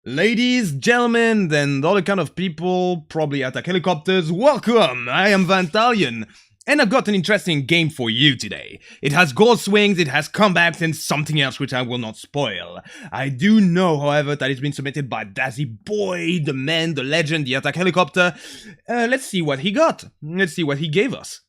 Ladies, gentlemen, and other kind of people, probably attack helicopters, welcome! I am Vantalion, and I've got an interesting game for you today. It has gold swings, it has comebacks, and something else which I will not spoil. I do know, however, that it's been submitted by Dazzy Boy, the man, the legend, the attack helicopter. Let's see what he got. Let's see what he gave us.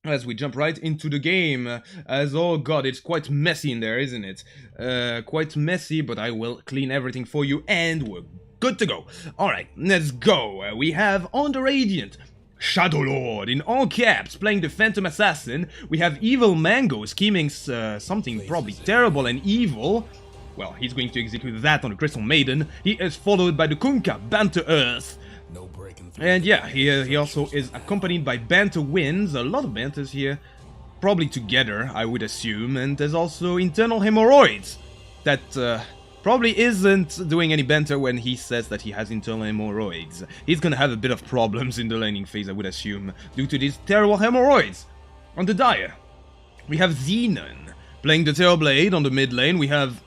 As we jump right into the game, as oh god, it's quite messy in there, isn't it? Quite messy, but I will clean everything for you, and we're good to go. Alright, let's go. We have on the Radiant, Shadow Lord in all caps, playing the Phantom Assassin. We have Evil Mango scheming something probably terrible and evil. Well, he's going to execute that on the Crystal Maiden. He is followed by the Kunkka, Banter Earth. And yeah, he also is accompanied by banter winds, a lot of banters here, probably together, I would assume, and there's also internal hemorrhoids, that probably isn't doing any banter when he says that he has internal hemorrhoids. He's gonna have a bit of problems in the laning phase, I would assume, due to these terrible hemorrhoids. On the Dire, we have Xenon, playing the Terrorblade. On the mid lane, we have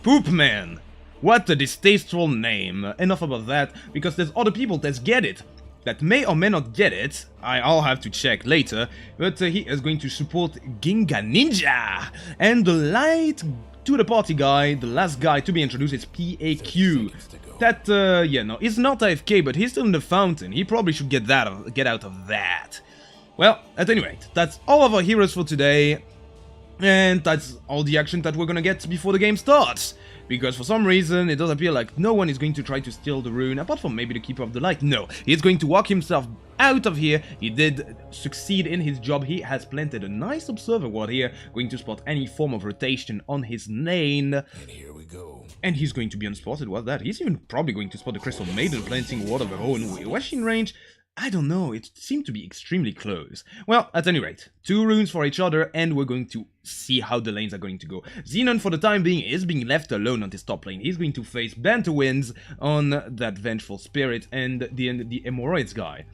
Poopman. What a distasteful name. Enough about that, because there's other people that get it, that may or may not get it. I'll have to check later, but he is going to support Ginga Ninja. And the light to the party guy, the last guy to be introduced, is PAQ. That, yeah, no, he's not AFK, but he's still in the fountain. He probably should get out of that. Well, at any rate, that's all of our heroes for today. And that's all the action that we're gonna get before the game starts. Because for some reason, it does appear like no one is going to try to steal the rune, apart from maybe the Keeper of the Light. No, he's going to walk himself out of here. He did succeed in his job. He has planted a nice observer ward here, going to spot any form of rotation on his lane. And here we go. And he's going to be unspotted. What's that? He's even probably going to spot the Crystal Maiden planting ward of her own. Washing range? I don't know, it seemed to be extremely close. Well, at any rate, 2 runes for each other, and we're going to see how the lanes are going to go. Xenon, for the time being, is being left alone on this top lane. He's going to face Banter Winds on that Vengeful Spirit and the Hemorrhoids guy.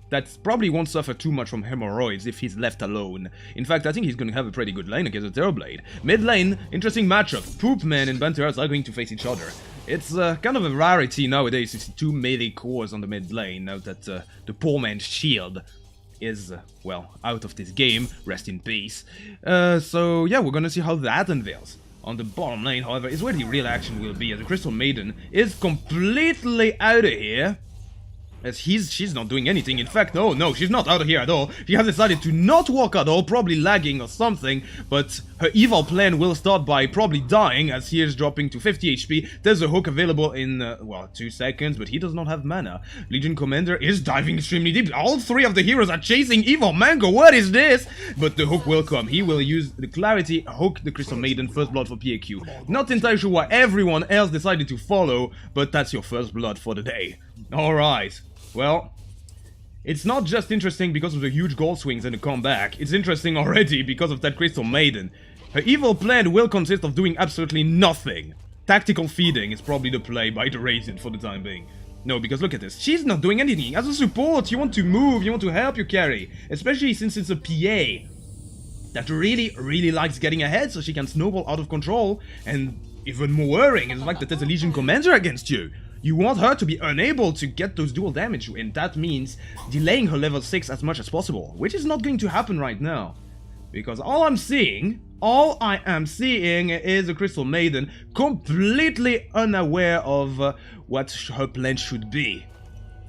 That probably won't suffer too much from hemorrhoids if he's left alone. In fact, I think he's going to have a pretty good lane against the Terrorblade. Mid lane, interesting matchup. Poopman and Banter Earth are going to face each other. It's kind of a rarity nowadays to see 2 melee cores on the mid lane, now that the poor man's shield is, well, out of this game. Rest in peace. So yeah, we're gonna see how that unveils. On the bottom lane, however, is where the real action will be, as the Crystal Maiden is completely out of here. As she's not doing anything. In fact, no, she's not out of here at all. She has decided to not walk at all, probably lagging or something, but her evil plan will start by probably dying, as he is dropping to 50 HP. There's a hook available in, well, 2 seconds, but he does not have mana. Legion Commander is diving extremely deep. All 3 of the heroes are chasing Evil Mango. What is this? But the hook will come. He will use the Clarity, hook the Crystal Maiden, first blood for PAQ. Not entirely sure why everyone else decided to follow, but that's your first blood for the day. Alright. Well, it's not just interesting because of the huge gold swings and the comeback, it's interesting already because of that Crystal Maiden. Her evil plan will consist of doing absolutely nothing. Tactical feeding is probably the play by the Radiant for the time being. No, because look at this, she's not doing anything. As a support, you want to move, you want to help your carry, especially since it's a PA that really likes getting ahead so she can snowball out of control, and even more worrying is the fact that there's a Legion Commander against you. You want her to be unable to get those dual damage, and that means delaying her level 6 as much as possible, which is not going to happen right now. Because all I am seeing is a Crystal Maiden completely unaware of what her plan should be.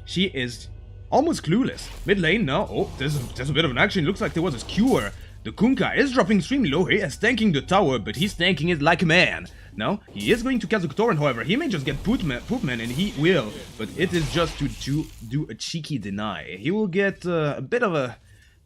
She is almost clueless. Mid lane now, oh, there's a bit of an action. Looks like there was a skewer. The Kunkka is dropping extremely low. He is tanking the tower, but he's tanking it like a man. Now, he is going to cast the torrent, however. He may just get Poopman, and he will, but it is just to do a cheeky deny. He will get a bit of a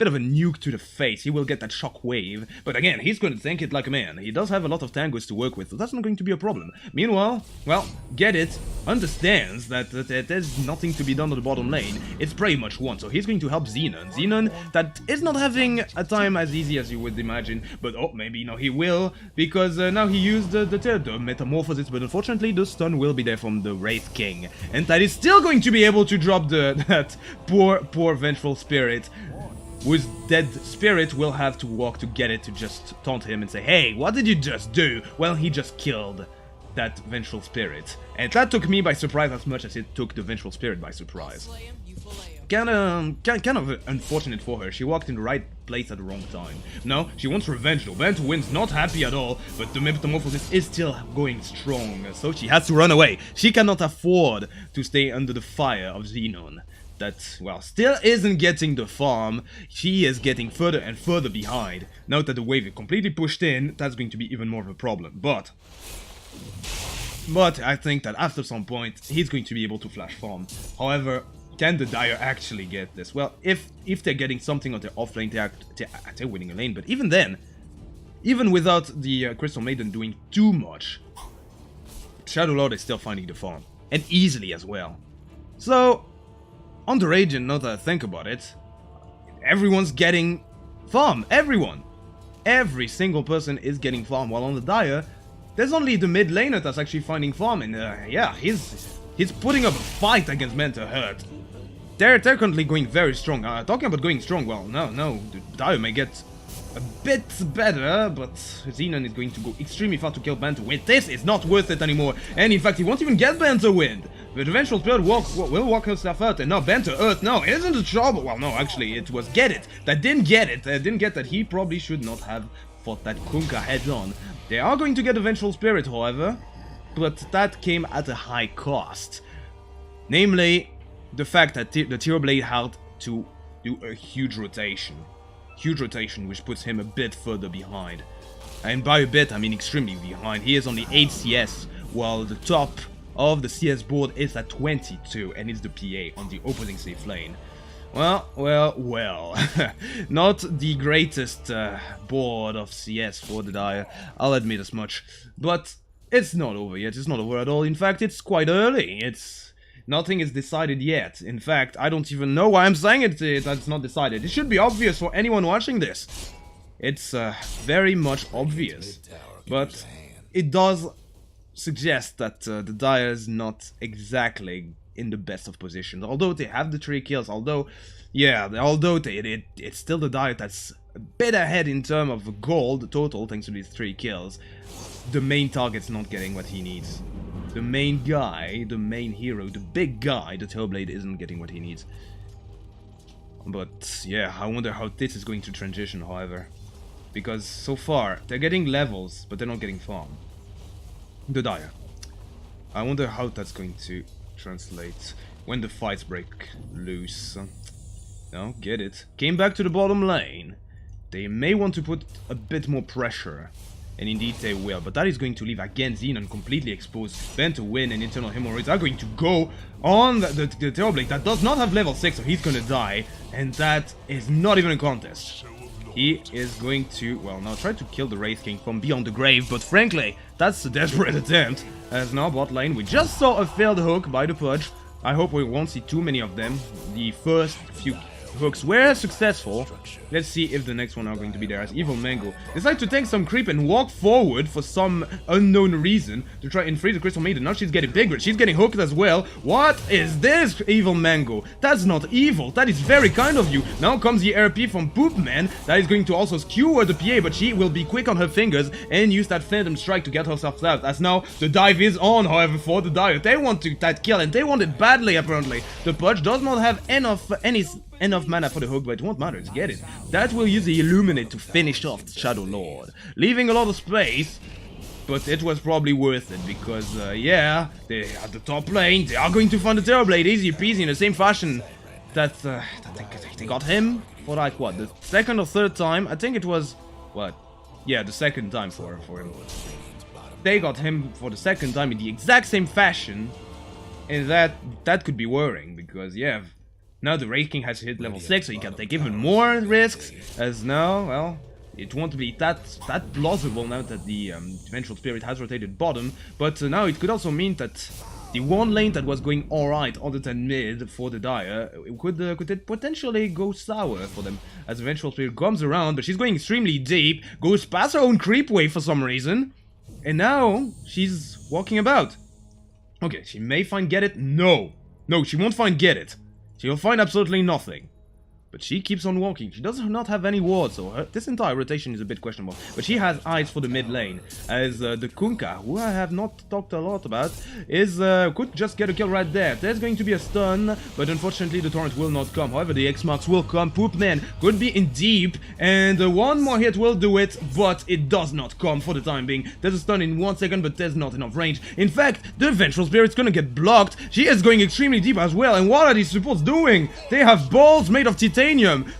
nuke to the face. He will get that shock wave, but again, he's going to tank it like a man. He does have a lot of tangos to work with, so that's not going to be a problem. Meanwhile, well, Get It understands that there's nothing to be done on the bottom lane. It's pretty much won, so he's going to help Xenon. Xenon, that is not having a time as easy as you would imagine, but oh, maybe now he will, because now he used the Metamorphosis, but unfortunately the stun will be there from the Wraith King, and that is still going to be able to drop that poor Vengeful Spirit, whose dead spirit will have to walk to Get It to just taunt him and say, hey, what did you just do? Well, he just killed that Vengeful Spirit. And that took me by surprise as much as it took the Vengeful Spirit by surprise. Kind of unfortunate for her. She walked in the right place at the wrong time. Now, she wants revenge though. Banter wins, not happy at all, but the Metamorphosis is still going strong, so she has to run away. She cannot afford to stay under the fire of Xenon. That, well, still isn't getting the farm. She is getting further and further behind. Now that the wave is completely pushed in, that's going to be even more of a problem. But I think that after some point, he's going to be able to flash farm. However, can the Dire actually get this? Well, if they're getting something on their off lane, they're winning a lane. But even then, even without the Crystal Maiden doing too much, Shadow Lord is still finding the farm. And easily as well. So, on the Radiant, now that I think about it, everyone's getting farm. Everyone. Every single person is getting farm. While on the Dire, there's only the mid laner that's actually finding farm. And yeah, he's putting up a fight against Mental Hurt. They're currently going very strong. Talking about going strong, well, no, the Dire may get a bit better, but Xenon is going to go extremely far to kill Banter Wind. This is not worth it anymore, and in fact, he won't even get Banter Wind. The Vengeful Spirit will walk herself out, and now Banter Earth, no, isn't a trouble. Well, no, actually, it was Get It that didn't get it. Didn't get that he probably should not have fought that Kunkka head on. They are going to get a Vengeful Spirit, however, but that came at a high cost. Namely, the fact that the Tearblade had to do a huge rotation. Which puts him a bit further behind. And by a bit, I mean extremely behind. He is only 8 CS, while the top of the CS board is at 22, and it's the PA on the opposing safe lane. Well. Not the greatest board of CS for the Dire, I'll admit as much. But it's not over yet, it's not over at all. In fact, it's quite early. Nothing is decided yet. In fact, I don't even know why I'm saying that it's not decided. It should be obvious for anyone watching this. It's very much obvious. But it does suggest that the Dire is not exactly in the best of positions. Although they have the 3 kills, it's still the Dire that's a bit ahead in terms of gold total thanks to these 3 kills. The main target's not getting what he needs. The main guy, the main hero, the big guy, the Tailblade isn't getting what he needs. But yeah, I wonder how this is going to transition, however. Because so far, they're getting levels, but they're not getting farm. The Dire. I wonder how that's going to translate when the fights break loose. No, get it. Came back to the bottom lane. They may want to put a bit more pressure. And indeed they will, but that is going to leave again Xenon completely exposed. Banter Wind and Internal Hemorrhoids are going to go on the Terrorblade that does not have level 6, so he's gonna die. And that is not even a contest. He is going to, well, now try to kill the Wraith King from beyond the grave, but frankly, that's a desperate attempt. As now bot lane, we just saw a failed hook by the Pudge. I hope we won't see too many of them. The first few hooks were successful. Let's see if the next one are going to be there, as Evil Mango decides to take some creep and walk forward for some unknown reason to try and free the Crystal Maiden. Now she's getting bigger, she's getting hooked as well. What is this, Evil Mango? That's not evil, that is very kind of you. Now comes the RP from Poop Man that is going to also skewer the PA, but she will be quick on her fingers and use that Phantom Strike to get herself out. As now the dive is on, however, for the Dire. They want that kill, and they want it badly apparently. The Pudge does not have enough mana for the hook, but it won't matter, to get it. That will use the Illuminate to finish off the Shadow Lord, leaving a lot of space, but it was probably worth it, because, yeah, they at the top lane, they are going to find the Terrorblade, easy peasy, in the same fashion that they got him for, like, what, the second or third time? I think it was, what? Yeah, the second time for him. They got him for the second time in the exact same fashion, and that could be worrying, because, yeah, now the Wraith King has hit level 6, so he can take even more risks, as now, well, it won't be that plausible now that the Vengeful Spirit has rotated bottom, but now it could also mean that the one lane that was going alright other than mid for the Dire could potentially go sour for them, as the Vengeful Spirit comes around, but she's going extremely deep, goes past her own creep wave for some reason, and now she's walking about. Okay, she may find Get It. No, she won't find Get It. She'll find absolutely nothing. But she keeps on walking. She does not have any wards, so this entire rotation is a bit questionable. But she has eyes for the mid lane, as the Kunkka, who I have not talked a lot about, could just get a kill right there. There's going to be a stun, but unfortunately the torrent will not come. However, the X-Marks will come. Poopman could be in deep, and one more hit will do it, but it does not come for the time being. There's a stun in 1 second, but there's not enough range. In fact, the Vengeful Spirit's gonna get blocked. She is going extremely deep as well, and what are these supports doing? They have balls made of titanium.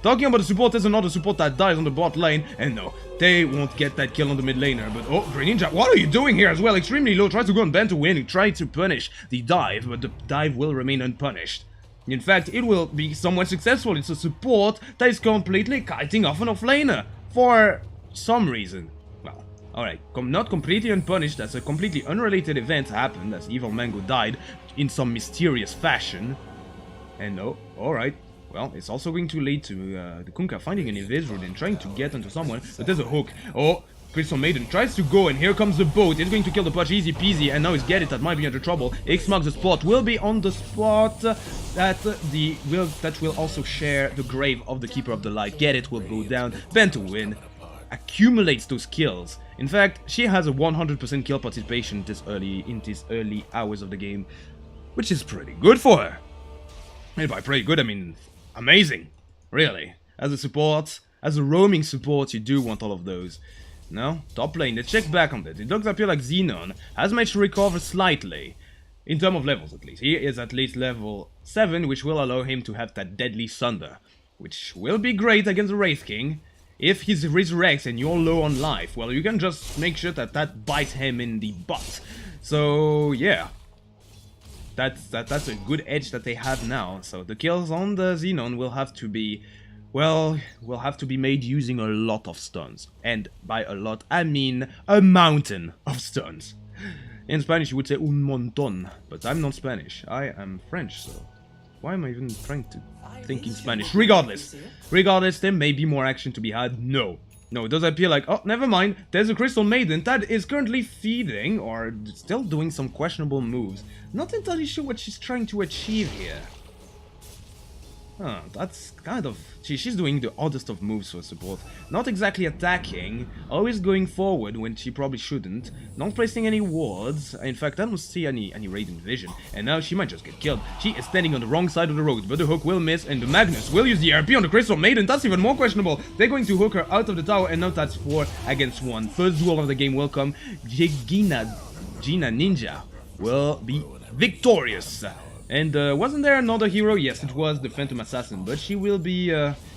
Talking about the support, there's another support that dies on the bot lane, and no, they won't get that kill on the mid laner. But oh, Greninja, what are you doing here as well? Extremely low, tries to go on banter win, try to punish the dive, but the dive will remain unpunished. In fact, it will be somewhat successful. It's a support that is completely kiting off an offlaner for some reason. Well, alright, not completely unpunished, as a completely unrelated event happened, as Evil Mango died in some mysterious fashion. And no, alright. Well, it's also going to lead to the Kunkka finding an invis route and trying to get onto someone, but there's a hook. Oh, Crystal Maiden tries to go, and here comes the boat. It's going to kill the Push, easy peasy, and now he's get it, that might be under trouble. X marks the spot, will be on the spot that will also share the grave of the Keeper of the Light. Get it, will go down, Ben to win, accumulates those kills. In fact, she has a 100% kill participation in these early hours of the game, which is pretty good for her. And by pretty good, I mean amazing, really. As a support, as a roaming support, you do want all of those. Now, top lane, let's check back on that. It does appear like Xenon has managed to recover slightly, in terms of levels at least. He is at least level 7, which will allow him to have that deadly Sunder, which will be great against the Wraith King. If he resurrects and you're low on life, well, you can just make sure that that bites him in the butt. So, yeah. That's a good edge that they have now. So the kills on the Xenon will have to be, well, will have to be made using a lot of stuns. And by a lot, I mean a mountain of stuns. In Spanish you would say un montón, but I'm not Spanish. I am French, so why am I even trying to think in Spanish? Regardless, there may be more action to be had. No, it does appear like, oh, never mind, there's a Crystal Maiden that is currently feeding, or still doing some questionable moves. Not entirely sure what she's trying to achieve here. Huh, that's kind of... She's doing the oddest of moves for support. Not exactly attacking, always going forward when she probably shouldn't, not placing any wards. In fact, I don't see any Radiant Vision, and now she might just get killed. She is standing on the wrong side of the road, but the hook will miss, and the Magnus will use the RP on the Crystal Maiden. That's even more questionable. They're going to hook her out of the tower, and now that's 4 against 1. First duel of the game will come. Gina Ninja will be victorious. And wasn't there another hero? Yes, it was the Phantom Assassin, but she will be,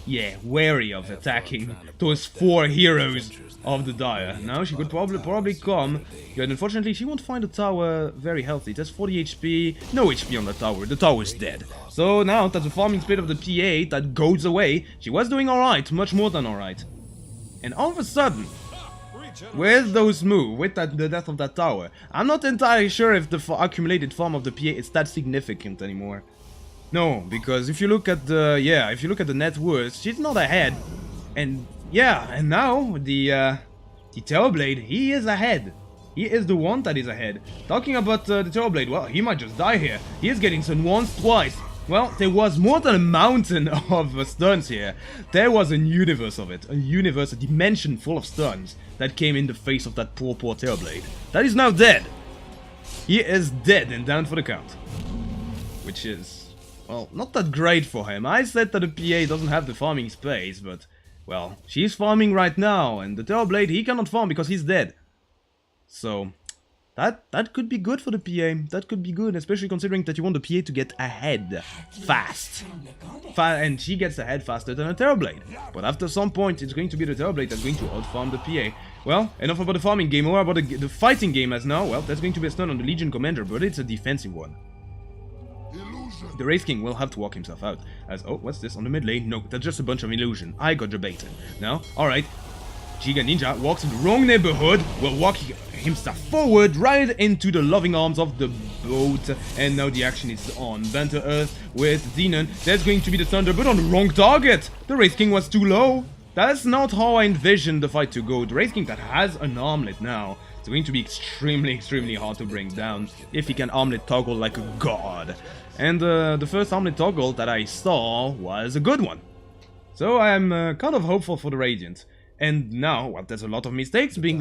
yeah, wary of attacking those 4 heroes of the Dire. Now she could probably come, but unfortunately she won't find the tower very healthy. It has 40 HP, no HP on the tower is dead. So now that's the farming speed of the PA that goes away. She was doing alright, much more than alright. And all of a sudden, with those moves, with the death of that tower, I'm not entirely sure if the accumulated farm of the PA is that significant anymore. No, because if you look at the net worth, she's not ahead. And yeah, and now the Terrorblade, he is ahead. He is the one that is ahead. Talking about the Terrorblade, well, he might just die here. He is getting stunned once, twice. Well, there was more than a mountain of stuns here. There was a universe of it. A dimension full of stuns that came in the face of that poor Terrorblade. That is now dead. He is dead and down for the count. Which is, well, not that great for him. I said that the PA doesn't have the farming space, but, well, she's farming right now, and the Terrorblade, he cannot farm because he's dead. So, that could be good for the PA. That could be good, especially considering that you want the PA to get ahead fast. And she gets ahead faster than a Terrorblade. But after some point, it's going to be the Terrorblade that's going to outfarm the PA. Well, enough about the farming game. More about the fighting game as now. Well, that's going to be a stun on the Legion Commander, but it's a defensive one. The Wraith King will have to walk himself out. As, oh, what's this on the mid lane? No, that's just a bunch of illusion. I got debated. Now, alright. Giga Ninja walks in the wrong neighborhood, will walk himself forward right into the loving arms of the boat, and now the action is on. Banter Earth with Xenon. There's going to be the Thunder, but on the wrong target. The Wraith King was too low. That's not how I envisioned the fight to go. The Wraith King that has an armlet now, it's going to be extremely hard to bring down if he can armlet toggle like a god. And the first armlet toggle that I saw was a good one. So I'm kind of hopeful for the Radiant. And now, well, there's a lot of mistakes being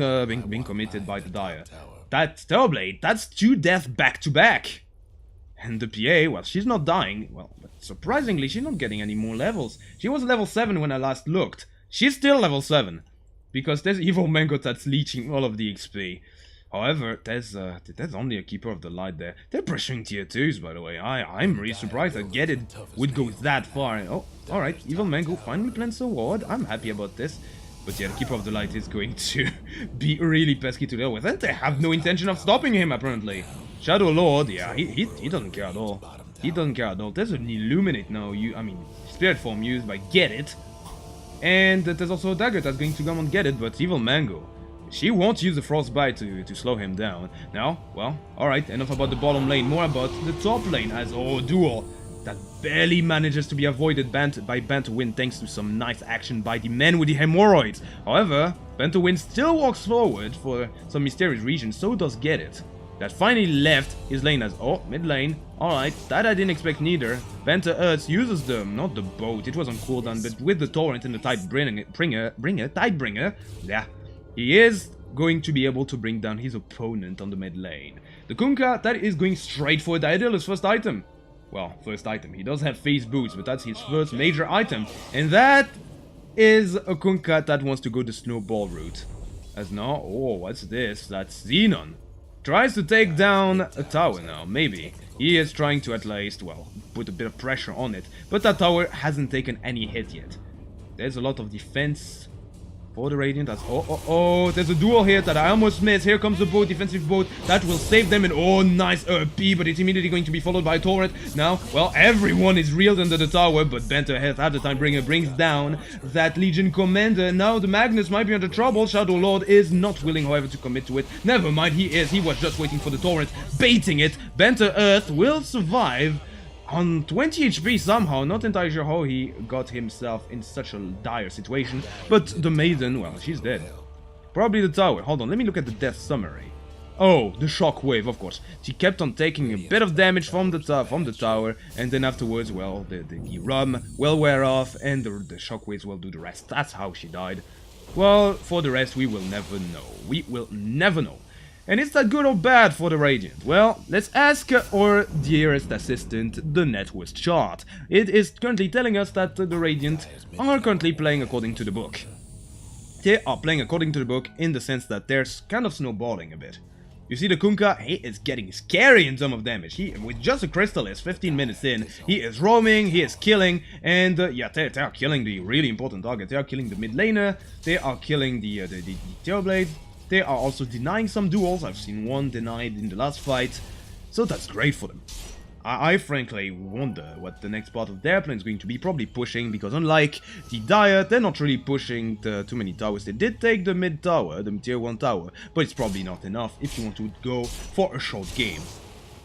committed by the Dire. That Terrorblade, that's 2 deaths back to back. And the PA, well, she's not dying. Well, but surprisingly, she's not getting any more levels. She was level 7 when I last looked. She's still level 7. Because there's Evil Mango that's leeching all of the XP. However, there's only a Keeper of the Light there. They're pressuring tier 2s, by the way. I'm really surprised that Get It would go that far. Oh, alright, Evil Mango finally plants a ward. I'm happy about this. But yeah, the Keeper of the Light is going to be really pesky to deal with. And they have no intention of stopping him, apparently. Shadow Lord, yeah, he doesn't care at all. He doesn't care at all. There's an Illuminate now, Spirit Form used by Get It. And there's also a Dagger that's going to come and Get It, but Evil Mango, she won't use the Frostbite to slow him down. Now, well, alright, enough about the bottom lane, more about the top lane as Duel that barely manages to be avoided by Banter Wind thanks to some nice action by the man with the hemorrhoids. However, Banter Wind still walks forward for some mysterious reason, so does Get It. That finally left his lane as, mid lane, alright, that I didn't expect neither. Banter Earth uses not the boat, it was on cooldown, but with the torrent and the Tidebringer, yeah, he is going to be able to bring down his opponent on the mid lane. The Kunkka, that is going straight for Daedelo's first item. Well, first item, he does have phase boots, but that's his first major item, and that is a Kunkka that wants to go the snowball route. As now, what's this? That's Xenon. Tries to take down a tower now, maybe. He is trying to at least, well, put a bit of pressure on it. But that tower hasn't taken any hit yet. There's a lot of defense for the Radiant. That's, there's a duel here that I almost missed. Here comes the boat, defensive boat. That will save them. And nice RP, but it's immediately going to be followed by a torrent. Now, well, everyone is reeled under the tower, but Banter has at the time brings down that Legion Commander. Now the Magnus might be under trouble. Shadow Lord is not willing, however, to commit to it. Never mind, he is. He was just waiting for the torrent, baiting it. Banter Earth will survive on 20 HP somehow. Not entirely sure how he got himself in such a dire situation. But the Maiden, well, she's dead. Probably the tower. Hold on, let me look at the death summary. Oh, the shockwave, of course. She kept on taking a bit of damage from the tower, and then afterwards, well, the rum will wear off, and the shockwaves will do the rest. That's how she died. Well, for the rest, we will never know. We will never know. And is that good or bad for the Radiant? Well, let's ask our dearest assistant, the net worth chart. It is currently telling us that the Radiant are currently playing according to the book. They are playing according to the book in the sense that they're kind of snowballing a bit. You see the Kunkka, he is getting scary in terms of damage. He, with just a Crystallis, 15 minutes in, he is roaming, he is killing, and yeah, they are killing the really important target. They are killing the mid laner, they are killing the Terrorblade. They are also denying some duels. I've seen one denied in the last fight. So that's great for them. I frankly wonder what the next part of their plan is going to be. Probably pushing, because unlike the Dire, they're not really pushing too many towers. They did take the mid tower, the tier 1 tower, but it's probably not enough if you want to go for a short game.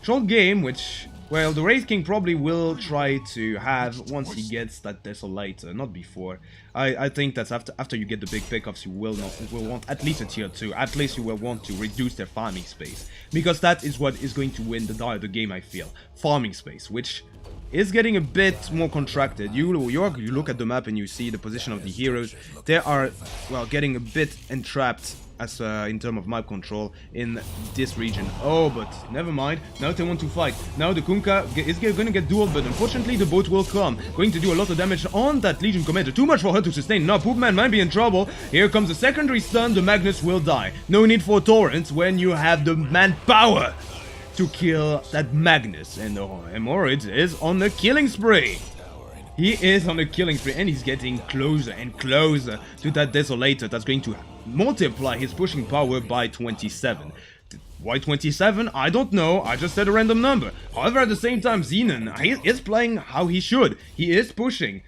Short game, which, well, the Wraith King probably will try to have once he gets that Desolator, not before. I think that's after you get the big pickups, you will want at least a tier 2. At least you will want to reduce their farming space, because that is what is going to win the game, I feel. Farming space, which is getting a bit more contracted. You look at the map and you see the position of the heroes. They are, well, getting a bit entrapped as in terms of map control in this region. Oh, but never mind. Now they want to fight. Now the Kunkka is going to get dueled, but unfortunately the boat will come. Going to do a lot of damage on that Legion Commander. Too much for her to sustain. Now Poopman might be in trouble. Here comes the secondary stun. The Magnus will die. No need for torrents when you have the manpower to kill that Magnus. And the Hemorrhoids is on the killing spree. He is on a killing spree, and he's getting closer and closer to that Desolator that's going to multiply his pushing power by 27. Why 27? I don't know, I just said a random number. However, at the same time, Xenon, he is playing how he should. He is pushing.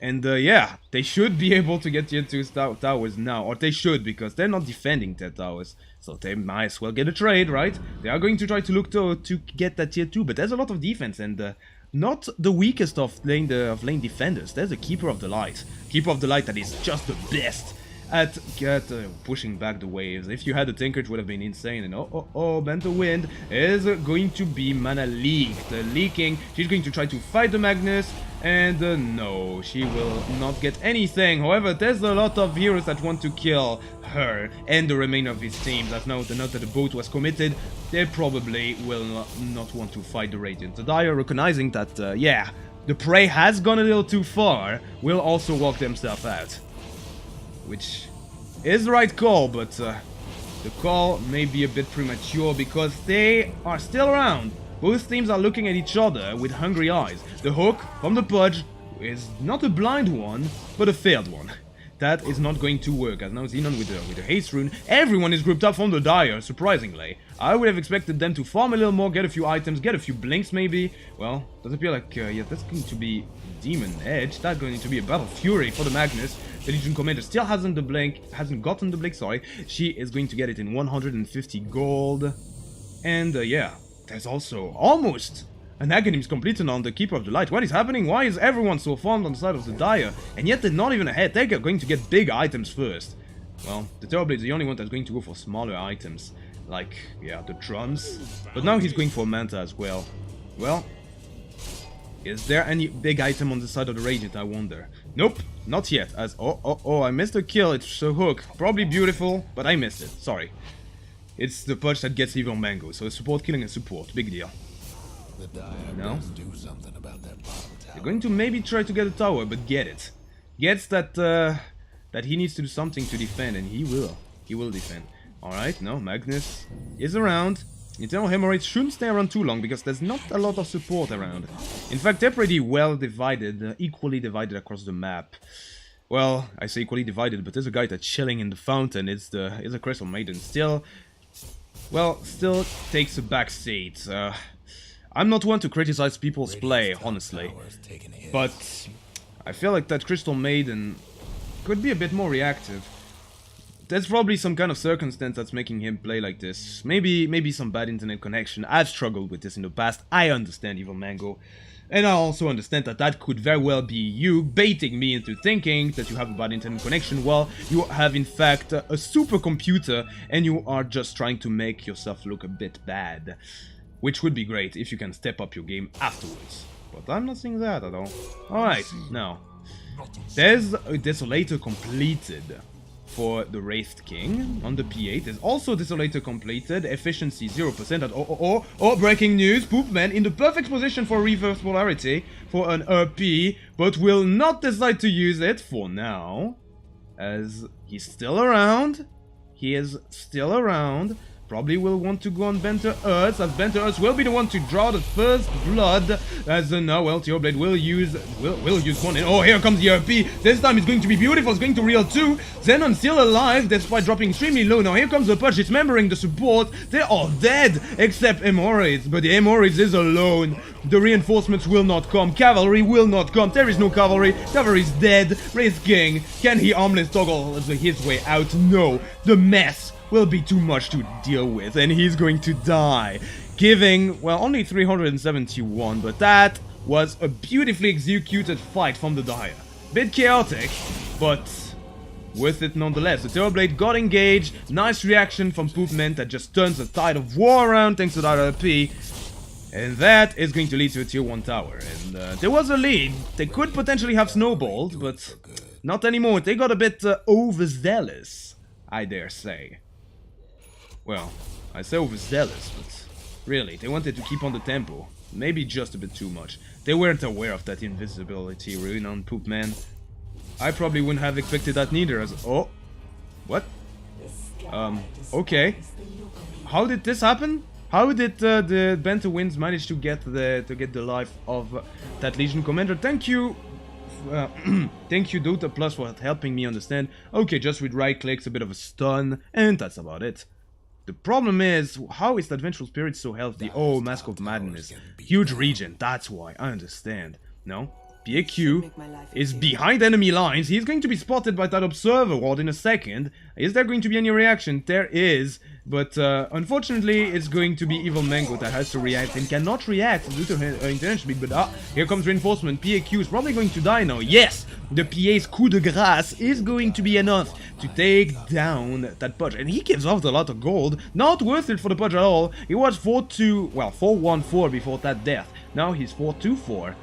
And yeah, they should be able to get tier 2 towers now. Or they should, because they're not defending their towers. So they might as well get a trade, right? They are going to try to look to get that tier 2, but there's a lot of defense, and not the weakest of lane defenders. There's a Keeper of the Light. Keeper of the Light that is just the best at pushing back the waves. If you had a Tinker, it would have been insane. And Banter Wind is going to be mana leaked. Leaking. She's going to try to fight the Magnus. And no, she will not get anything. However, there's a lot of heroes that want to kill her and the remainder of his teams. As now the note that the boat was committed, they probably will not want to fight the Radiant. The Dire, recognizing that, yeah, the prey has gone a little too far, will also walk themselves out. Which is the right call, but the call may be a bit premature because they are still around. Both teams are looking at each other with hungry eyes. The hook from the Pudge is not a blind one, but a failed one. That is not going to work, as now Xenon with the haste rune. Everyone is grouped up from the Dire, surprisingly. I would have expected them to farm a little more, get a few items, get a few blinks maybe. Well, does appear like, yeah, that's going to be Demon Edge. That's going to be a Battle Fury for the Magnus. The Legion Commander still hasn't gotten the blink, sorry. She is going to get it in 150 gold. And, yeah. There's also almost an Aghanim's completed on the Keeper of the Light. What is happening? Why is everyone so farmed on the side of the Dire? And yet they're not even ahead. They're going to get big items first. Well, the Terrorblade is the only one that's going to go for smaller items. Like, yeah, the drums. But now he's going for Manta as well. Well, is there any big item on the side of the Radiant, I wonder? Nope, not yet. As I missed a kill. It's a hook. Probably beautiful, but I missed it. Sorry. It's the Pudge that gets Evil Mango, so a support killing a support. Big deal. No? They're going to maybe try to get a tower, but get it. Gets that that he needs to do something to defend, and he will. He will defend. Alright, no, Magnus is around. Eternal Hemorrhage shouldn't stay around too long, because there's not a lot of support around. In fact, they're pretty well divided, equally divided across the map. Well, I say equally divided, but there's a guy that's chilling in the fountain. It's a Crystal Maiden. Still takes a back seat. I'm not one to criticize people's play, honestly, but I feel like that Crystal Maiden could be a bit more reactive. There's probably some kind of circumstance that's making him play like this. Maybe some bad internet connection. I've struggled with this in the past. I understand, Evil Mango. And I also understand that that could very well be you baiting me into thinking that you have a bad internet connection while you have in fact a supercomputer and you are just trying to make yourself look a bit bad. Which would be great if you can step up your game afterwards. But I'm not seeing that at all. Alright, now. There's a Desolator completed for the Wraithed King on the P8. There's also Desolator completed, efficiency 0% at breaking news, Poopman in the perfect position for reverse polarity for an RP, but will not decide to use it for now, as he's still around. He is still around. Probably will want to go on Banter Earth, as Banter Earth will be the one to draw the first blood, as now, well, Terrorblade will use one, and oh, here comes the RP. This time it's going to be beautiful, it's going to reel 2. Xenon still alive, despite dropping extremely low. Now here comes the Pudge, dismembering the support. They're all dead, except Hemorrhoids, but the Hemorrhoids is alone. The reinforcements will not come, cavalry will not come, there is no cavalry, cavalry is dead. Wraith King, can he armless toggle his way out? No, the mess will be too much to deal with, and he's going to die. Giving, well, only 371, but that was a beautifully executed fight from the Dire. Bit chaotic, but worth it nonetheless. The Terrorblade got engaged, nice reaction from Poopman that just turns the tide of war around thanks to that RP. And that is going to lead to a tier 1 tower. And there was a lead. They could potentially have snowballed, but not anymore. They got a bit overzealous, I dare say. Well, I say overzealous, but really, they wanted to keep on the tempo. Maybe just a bit too much. They weren't aware of that invisibility rune on Poopman. I probably wouldn't have expected that neither as— oh! What? Okay. How did this happen? How did the Banter Winds manage to get the life of that Legion Commander? Thank you! Thank you Dota Plus for helping me understand. Okay, just with right clicks, a bit of a stun, and that's about it. The problem is, how is that Vengeful Spirit so healthy? Oh, Mask of Madness. Huge regen, that's why, I understand. No? PAQ is behind enemy lines. He's going to be spotted by that Observer Ward in a second. Is there going to be any reaction? There is. But unfortunately, it's going to be Evil Mango that has to react and cannot react due to her internet speed. But here comes reinforcement. PAQ is probably going to die now. Yes, the PA's coup de grace is going to be enough to take down that Pudge. And he gives off a lot of gold. Not worth it for the Pudge at all. He was 4-2, well, 4-1-4 before that death. Now he's 4-2-4.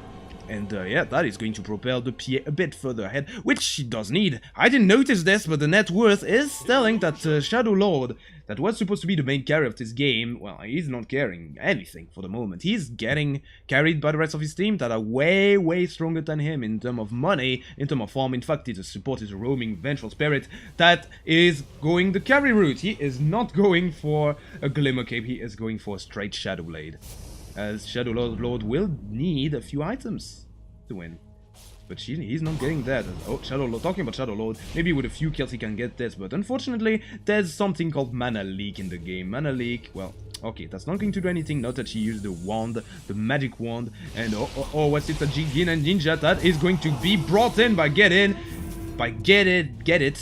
And yeah, that is going to propel the PA a bit further ahead, which she does need. I didn't notice this, but the net worth is telling that Shadow Lord, that was supposed to be the main carry of this game, well, he's not carrying anything for the moment. He's getting carried by the rest of his team that are way, way stronger than him in terms of money, in terms of farm. In fact, his support is a roaming Vengeful Spirit that is going the carry route. He is not going for a Glimmer Cape, he is going for a straight Shadow Blade. As Shadow Lord will need a few items to win. But he's not getting that. Oh, Shadow Lord, talking about Shadow Lord, maybe with a few kills he can get this, but unfortunately, there's something called Mana Leak in the game. Mana Leak, well, okay, that's not going to do anything, not that she used the wand, the magic wand, and what's it, a Jigin and Ninja that is going to be brought in by Get it,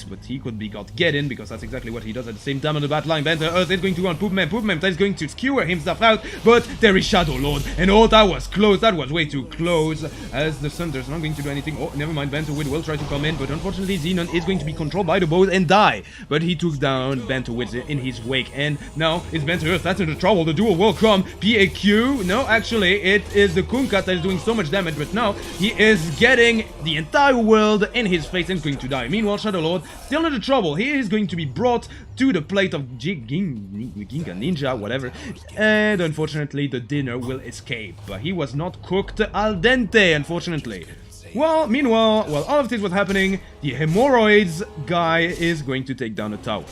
but he could be got Get in, because that's exactly what he does at the same time on the back line. Banter Earth is going to go on Poopman, that is going to skewer himself out, but there is Shadow Lord, and oh, that was close, that was way too close, as the Sunder's not going to do anything. Oh, never mind, Banterwid will try to come in, but unfortunately Xenon is going to be controlled by the boat and die, but he took down Banterwid in his wake, and now it's Banter Earth that's in the trouble. The duel will come. PAQ, no, actually, it is the Kunkat that is doing so much damage, but now he is getting the entire world in his face and going to die. Meanwhile, Shadow Lord still in the trouble. He is going to be brought to the plate of Ginga Ninja, whatever, and unfortunately the dinner will escape. But he was not cooked al dente, unfortunately. Well, meanwhile, while all of this was happening, the hemorrhoids guy is going to take down a tower.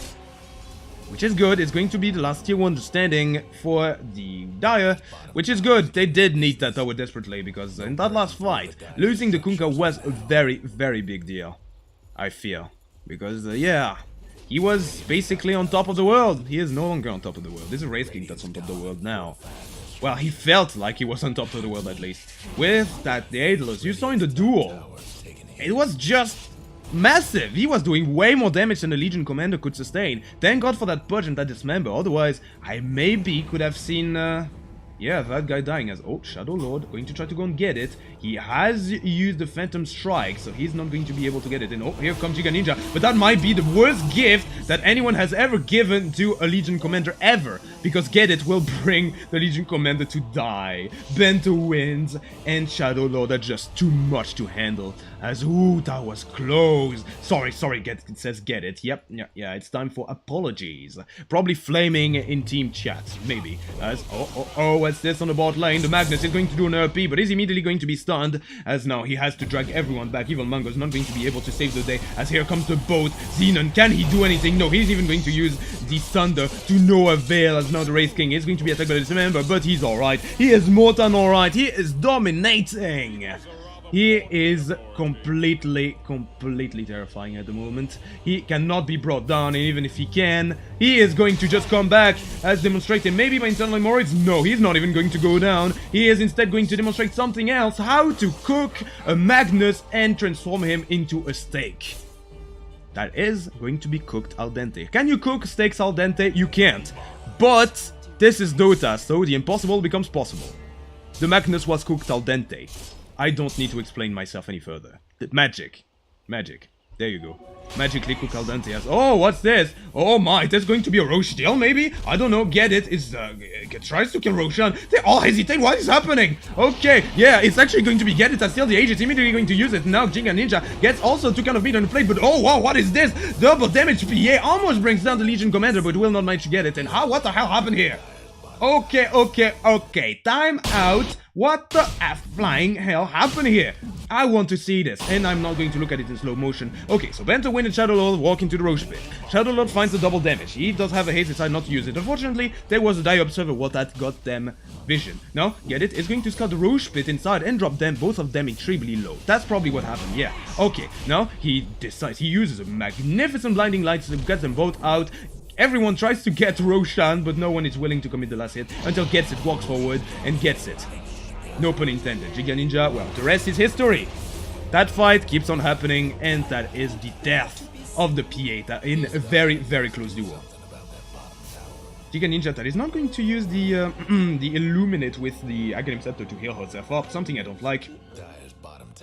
Which is good. It's going to be the last tier 1 standing for the Dire, which is good. They did need that tower desperately, because in that last fight, losing the Kunkka was a very, very big deal, I feel. Because, yeah, he was basically on top of the world. He is no longer on top of the world. This is Wraith King that's on top of the world now. Well, he felt like he was on top of the world, at least. With that Daedalus, you saw in the duel, it was just massive. He was doing way more damage than the Legion Commander could sustain. Thank God for that purge and that dismember. Otherwise, I maybe could have seen yeah, that guy dying as... Oh, Shadow Lord going to try to go and get it. He has used the Phantom Strike, so he's not going to be able to get it. And oh, here comes Giga Ninja. But that might be the worst gift that anyone has ever given to a Legion Commander ever. Because Get It will bring the Legion Commander to die. Bento wins, and Shadow Lord are just too much to handle. As, ooh, that was close. Sorry, it says Get It. Yep, yeah, it's time for apologies. Probably flaming in team chat, maybe. As, what's this on the bot lane? The Magnus is going to do an RP, but is immediately going to be stunned, as now he has to drag everyone back. Evil Mango is not going to be able to save the day, as here comes the boat. Xenon, can he do anything? No, he's even going to use the Thunder to no avail, as now the Wraith King is going to be attacked by this member, but he's alright. He is more than alright. He is dominating. He is completely terrifying at the moment. He cannot be brought down, and even if he can, he is going to just come back as demonstrated maybe by internal hemorrhoids. No, he's not even going to go down. He is instead going to demonstrate something else, how to cook a Magnus and transform him into a steak. That is going to be cooked al dente. Can you cook steaks al dente? You can't. But this is Dota, so the impossible becomes possible. The Magnus was cooked al dente. I don't need to explain myself any further. Magic. There you go. Magically cook al dente as... Oh, what's this? Oh my, there's going to be a Roshan, maybe? I don't know. Get it. Is tries to kill Roshan. They all hesitate. What is happening? Okay, yeah, it's actually going to be Get It as still the age. It's immediately going to use it. Now Giga Ninja gets also to kind of meat on the plate, but oh wow, what is this? Double damage PA almost brings down the Legion Commander, but will not manage to get it. And how? What the hell happened here? Okay. Time out. What the flying hell happened here? I want to see this, and I'm not going to look at it in slow motion. Okay, so Bento Win and Shadow Lord walk into the Roche Pit. Shadow Lord finds the double damage. He does have a haste, decide not to use it. Unfortunately, there was a Die Observer what that got them vision. Now, Get It is going to scout the Roche Pit inside and drop them, both of them extremely low. That's probably what happened, yeah. Okay, now he decides, he uses a magnificent blinding light to get them both out. Everyone tries to get Roshan, but no one is willing to commit the last hit until Gets It walks forward and gets it. No pun intended. Giga Ninja, well, the rest is history. That fight keeps on happening, and that is the death of the PA in a very, very close duel. Giga Ninja that is not going to use the the Illuminate with the Aghanim Scepter to heal herself up, something I don't like.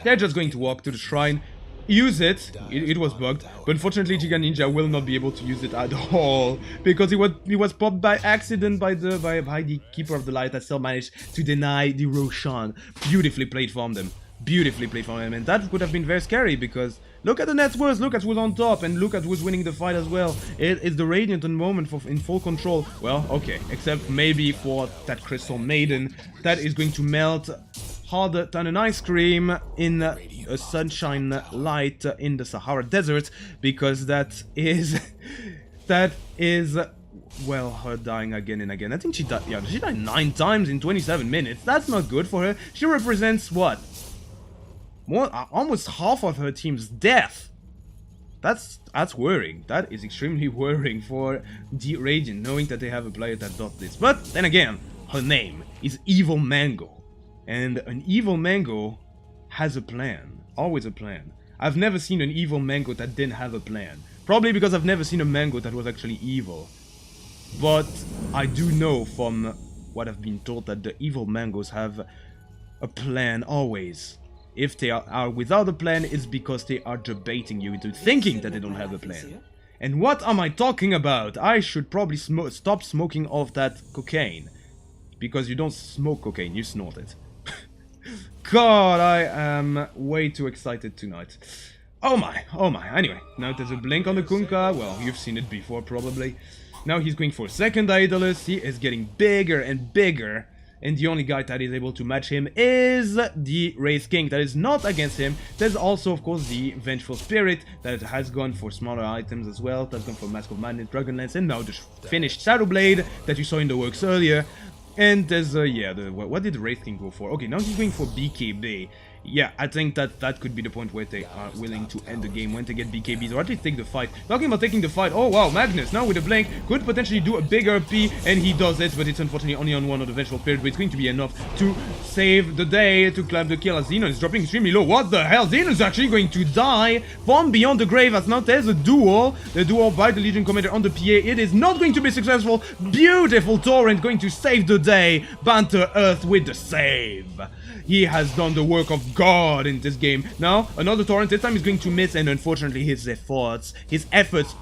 They're just going to walk to the shrine, use it. It was bugged, but unfortunately Giga Ninja will not be able to use it at all because he was popped by accident by the Keeper of the Light that still managed to deny the Roshan. Beautifully played from them. Beautifully played from him, and that would have been very scary because look at the net worth, look at who's on top, and look at who's winning the fight as well. It is the Radiant at the moment in full control. Well, okay, except maybe for that Crystal Maiden that is going to melt harder than an ice cream in a sunshine light in the Sahara Desert, because that is well, her dying again and again. I think she died, yeah, she died 9 times in 27 minutes. That's not good for her. She represents what? Almost half of her team's death. That's worrying. That is extremely worrying for the Radiant, knowing that they have a player that does this. But then again, her name is Evil Mango. And an Evil Mango has a plan. Always a plan. I've never seen an Evil Mango that didn't have a plan. Probably because I've never seen a mango that was actually evil. But I do know from what I've been told that the evil mangoes have a plan always. If they are without a plan, it's because they are debating you into thinking that they don't have a plan. And what am I talking about? I should probably stop smoking all of that cocaine. Because you don't smoke cocaine, you snort it. God, I am way too excited tonight. Oh my, oh my. Anyway, now there's a blink on the Kunkka. Well, you've seen it before probably. Now he's going for second Daedalus. He is getting bigger and bigger. And the only guy that is able to match him is the Wraith King. That is not against him. There's also, of course, the Vengeful Spirit that has gone for smaller items as well. That's gone for Mask of Madness, Dragonlance, and now the finished Shadow Blade that you saw in the works earlier. And there's, yeah, what did the Wraith King go for? Okay, now he's going for BKB. Yeah, I think that could be the point where they are willing to end the game when they get BKBs, or at least take the fight. Talking about taking the fight, oh wow, Magnus, now with a blink, could potentially do a bigger P, and he does it, but it's unfortunately only on one of the Vengeful Spirit, but it's going to be enough to save the day, to climb the kill, as Xenon is dropping extremely low. What the hell? Xenon is actually going to die from beyond the grave, as now there's a duel, the duel by the Legion Commander on the PA. It is not going to be successful. Beautiful Torrent going to save the day. Banter Earth with the save. He has done the work of God in this game. Now, another Torrent, this time is going to miss, and unfortunately the efforts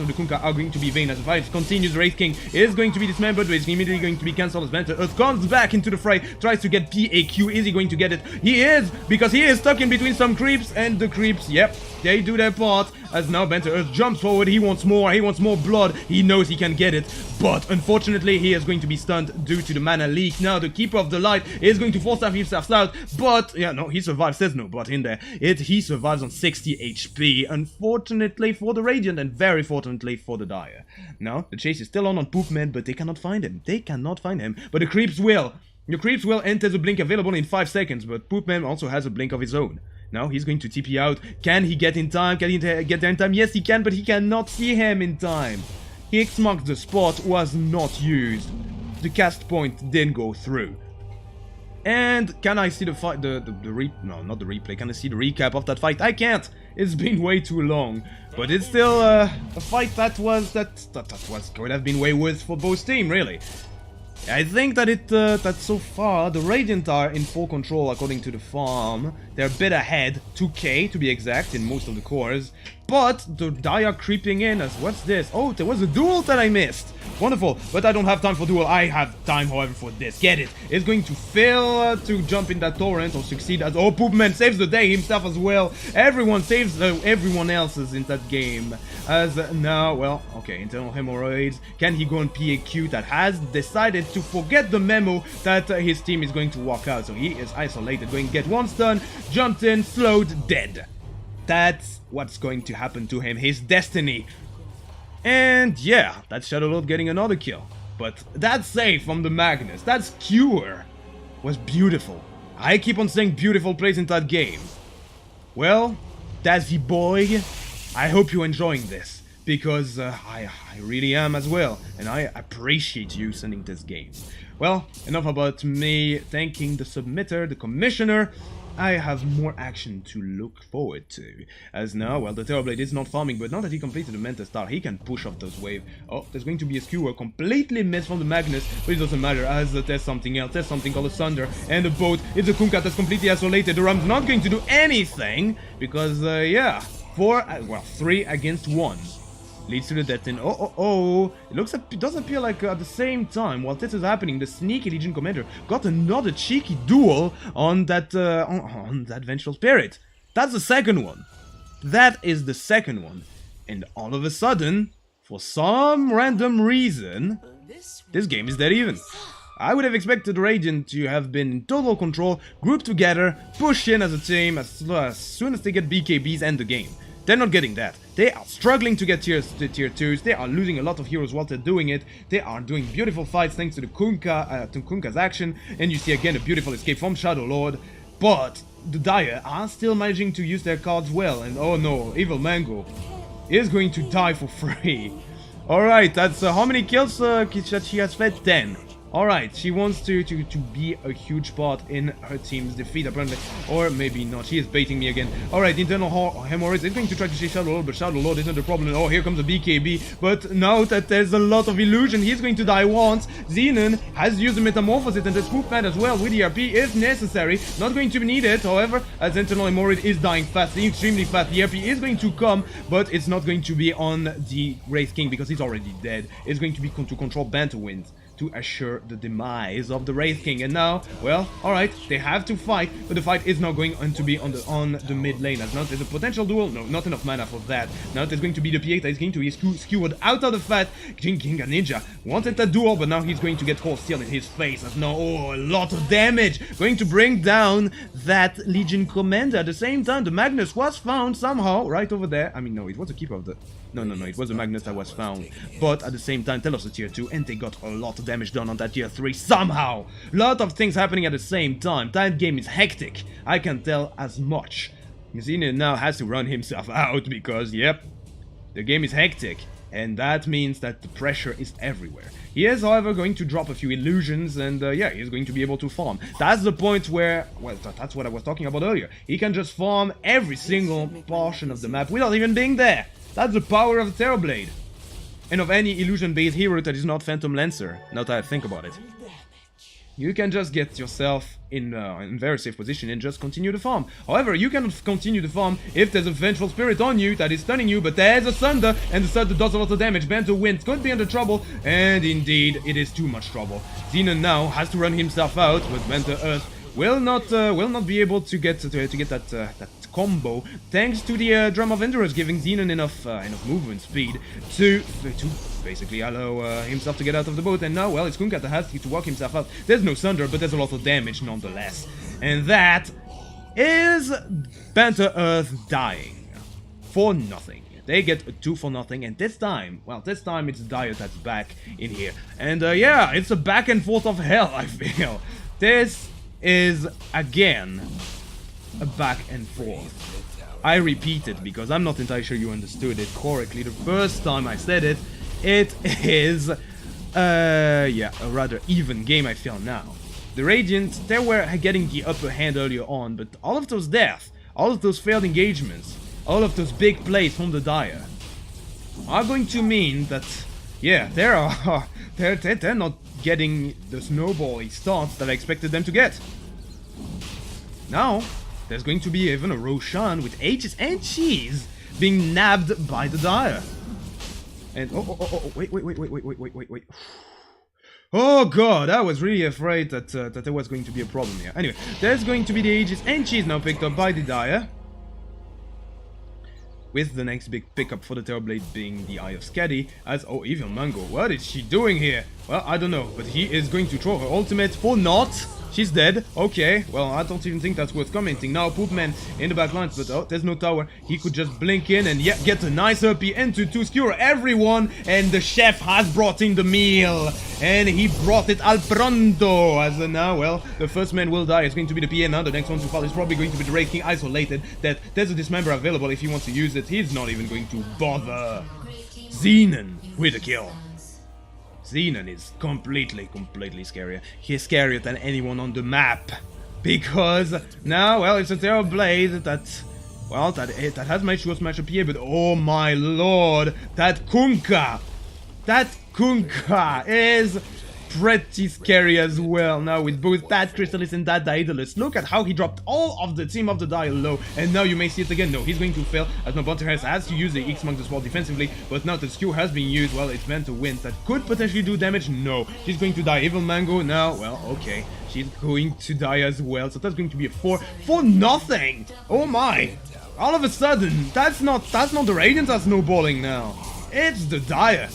of the Kunkka are going to be vain as the fight continues. Wraith King is going to be dismembered, but it's immediately going to be cancelled as Banter Earth comes back into the fray, tries to get PAQ. Is he going to get it? He is, because he is stuck in between some creeps, and the creeps, yep, they do their part, as now Banter Earth jumps forward. He wants more blood. He knows he can get it, but unfortunately he is going to be stunned due to the mana leak. Now the Keeper of the Light is going to force himself out, but, yeah, no, he survives. There's no but in there. He survives on 60 HP, unfortunately for the Radiant, and very fortunately for the Dire. Now, the chase is still on Poopman, but they cannot find him. They cannot find him, but the creeps will. The creeps will, and there's a blink available in 5 seconds, but Poopman also has a blink of his own. Now he's going to TP out. Can he get in time? Can he get there in time? Yes, he can, but he cannot see him in time. X marks the spot, was not used. The cast point didn't go through. And can I see the fight? No, not the replay. Can I see the recap of that fight? I can't. It's been way too long. But it's still a fight that could have been way worse for both teams, really. I think that that so far the Radiant are in full control according to the farm. They're a bit ahead, 2k to be exact, in most of the cores. But the Dire are creeping in as, what's this? Oh, there was a duel that I missed. Wonderful, but I don't have time for duel. I have time, however, for this. Get it. It's going to fail to jump in that torrent or succeed as, oh, Poopman saves the day himself as well. Everyone saves everyone else's in that game. As now, well, okay, internal hemorrhoids. Can he go on PAQ that has decided to forget the memo that his team is going to walk out? So he is isolated, going to get one stun, jumped in, slowed, dead. That's what's going to happen to him, his destiny. And yeah, that's Shadowlord getting another kill. But that save from the Magnus, that skewer, was beautiful. I keep on saying beautiful plays in that game. Well, Dazzy boy, I hope you're enjoying this. Because I really am as well. And I appreciate you sending this game. Well, enough about me thanking the submitter, the commissioner. I have more action to look forward to. As now, well, the Terrorblade is not farming, but now that he completed the Mentor Star, he can push off those waves. Oh, there's going to be a skewer completely missed from the Magnus, but it doesn't matter, as there's something else. There's something called a Sunder, and the boat is a Kunkka that's completely isolated. The Ram's not going to do anything, because, yeah, 3 against 1. leads to the death in. Oh. It does appear like at the same time, while this is happening, the sneaky Legion Commander got another cheeky duel on that on that Vengeful Spirit. That's the second one. That is the second one. And all of a sudden, for some random reason, this game is dead even. I would have expected Radiant to have been in total control, grouped together, push in as a team as soon as they get BKBs and the game. They're not getting that. They are struggling to get tier 2s. They are losing a lot of heroes while they're doing it. They are doing beautiful fights thanks to the Kunkka's action. And you see again a beautiful escape from Shadow Lord. But the Dire are still managing to use their cards well. And oh no, Evil Mango is going to die for free. Alright, that's how many kills that she has fed? 10. Alright, she wants to be a huge part in her team's defeat, apparently. Or maybe not. She is baiting me again. Alright, internal hemorrhoids is going to try to chase Shadow Lord, but Shadow Lord isn't the problem. Oh, here comes a BKB. But now that there's a lot of illusion, he's going to die once. Xenon has used the Metamorphosis and the Spook Pad as well with ERP if necessary. Not going to be needed, however, as internal hemorrhoid is dying fast, extremely fast. The ERP is going to come, but it's not going to be on the Wraith King because he's already dead. It's going to be to control Banter Winds to assure the demise of the Wraith King. And now, well, alright, they have to fight, but the fight is now going on to be on the mid lane. As now there's a potential duel. No, not enough mana for that. Now there's going to be the Pieta. He's going to be skewered out of the fat. Ginga Ninja wanted that duel, but now he's going to get Cold Steel in his face. As now, oh, a lot of damage. Going to bring down that Legion Commander. At the same time, the Magnus was found somehow right over there. I mean, no, it was a keeper of the... No, it was a Magnus that was found. But at the same time, Telos a tier 2, and they got a lot of damage done on that tier 3 somehow. Lot of things happening at the same time. That game is hectic. I can tell as much. Xenon now has to run himself out because, yep, the game is hectic. And that means that the pressure is everywhere. He is, however, going to drop a few illusions, and yeah, he's going to be able to farm. That's the point where, well, that's what I was talking about earlier. He can just farm every single portion of the map without even being there. That's the power of the Terrorblade. And of any illusion-based hero that is not Phantom Lancer, now that I think about it. You can just get yourself in very safe position and just continue to farm. However, you cannot continue to farm if there's a Vengeful Spirit on you that is stunning you, but there's a Sunder, and the Sunder does a lot of damage. Banter Wind could be under trouble, and indeed, it is too much trouble. Xenon now has to run himself out, with Banter Earth will not be able to get that combo, thanks to the Drum of Endurance giving Xenon enough movement speed to basically allow himself to get out of the boat. And now, well, it's Kunkka that has to walk himself out. There's no Sunder, but there's a lot of damage nonetheless. And that is Banter Earth dying for nothing. They get a 2 for nothing, and this time it's Dire that's back in here. And yeah, it's a back and forth of hell, I feel. This is, again, a back and forth. I repeat it because I'm not entirely sure you understood it correctly the first time I said it. It is, yeah, a rather even game, I feel now. The Radiant, they were getting the upper hand earlier on, but all of those deaths, all of those failed engagements, all of those big plays from the Dire are going to mean that, yeah, they're not getting the snowball starts that I expected them to get. Now, there's going to be even a Roshan with H's and Cheese being nabbed by the Dire. And wait. Oh god, I was really afraid that there was going to be a problem here. Anyway, there's going to be the Aegis and Cheese now picked up by the Dire. With the next big pickup for the Terrorblade being the Eye of Skadi, as, oh, Evil Mango, what is she doing here? Well, I don't know, but he is going to throw her ultimate for naught. She's dead. Okay, well, I don't even think that's worth commenting. Now, Poopman in the back lines, but oh, there's no tower. He could just blink in and yeah, get a nice RP into to skewer everyone. And the chef has brought in the meal. And he brought it al pronto. As now, well, the first man will die. It's going to be the PN. Now, the next one to fall is probably going to be the Wraith King isolated. That there's a dismember available if he wants to use it. He's not even going to bother. Xenon with a kill. Xenon is completely scarier. He's scarier than anyone on the map. Because now, well, it's a Terrorblade that, well, that has my sure smash up here, but oh my lord, that Kunkka is pretty scary as well now with both that Chrysalis and that Daedalus. Look at how he dropped all of the team of the Dire low, and now you may see it again. No, he's going to fail as no banter has to use the X-Monk as well defensively, but now the skew has been used. Well, it's meant to win. That could potentially do damage. No, she's going to die. Evil Mango now, well, okay, she's going to die as well, so that's going to be a 4 for nothing. Oh my, all of a sudden that's not the Radiants are snowballing now, it's the Dire.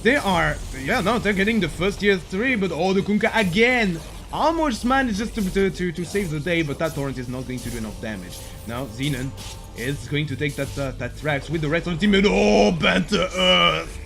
They are, yeah, no, they're getting the first tier 3, but oh, the Kunkka again almost manages to save the day, but that torrent is not going to do enough damage. Now Xenon is going to take that Thrax with the rest of the team, and oh, banter Earth!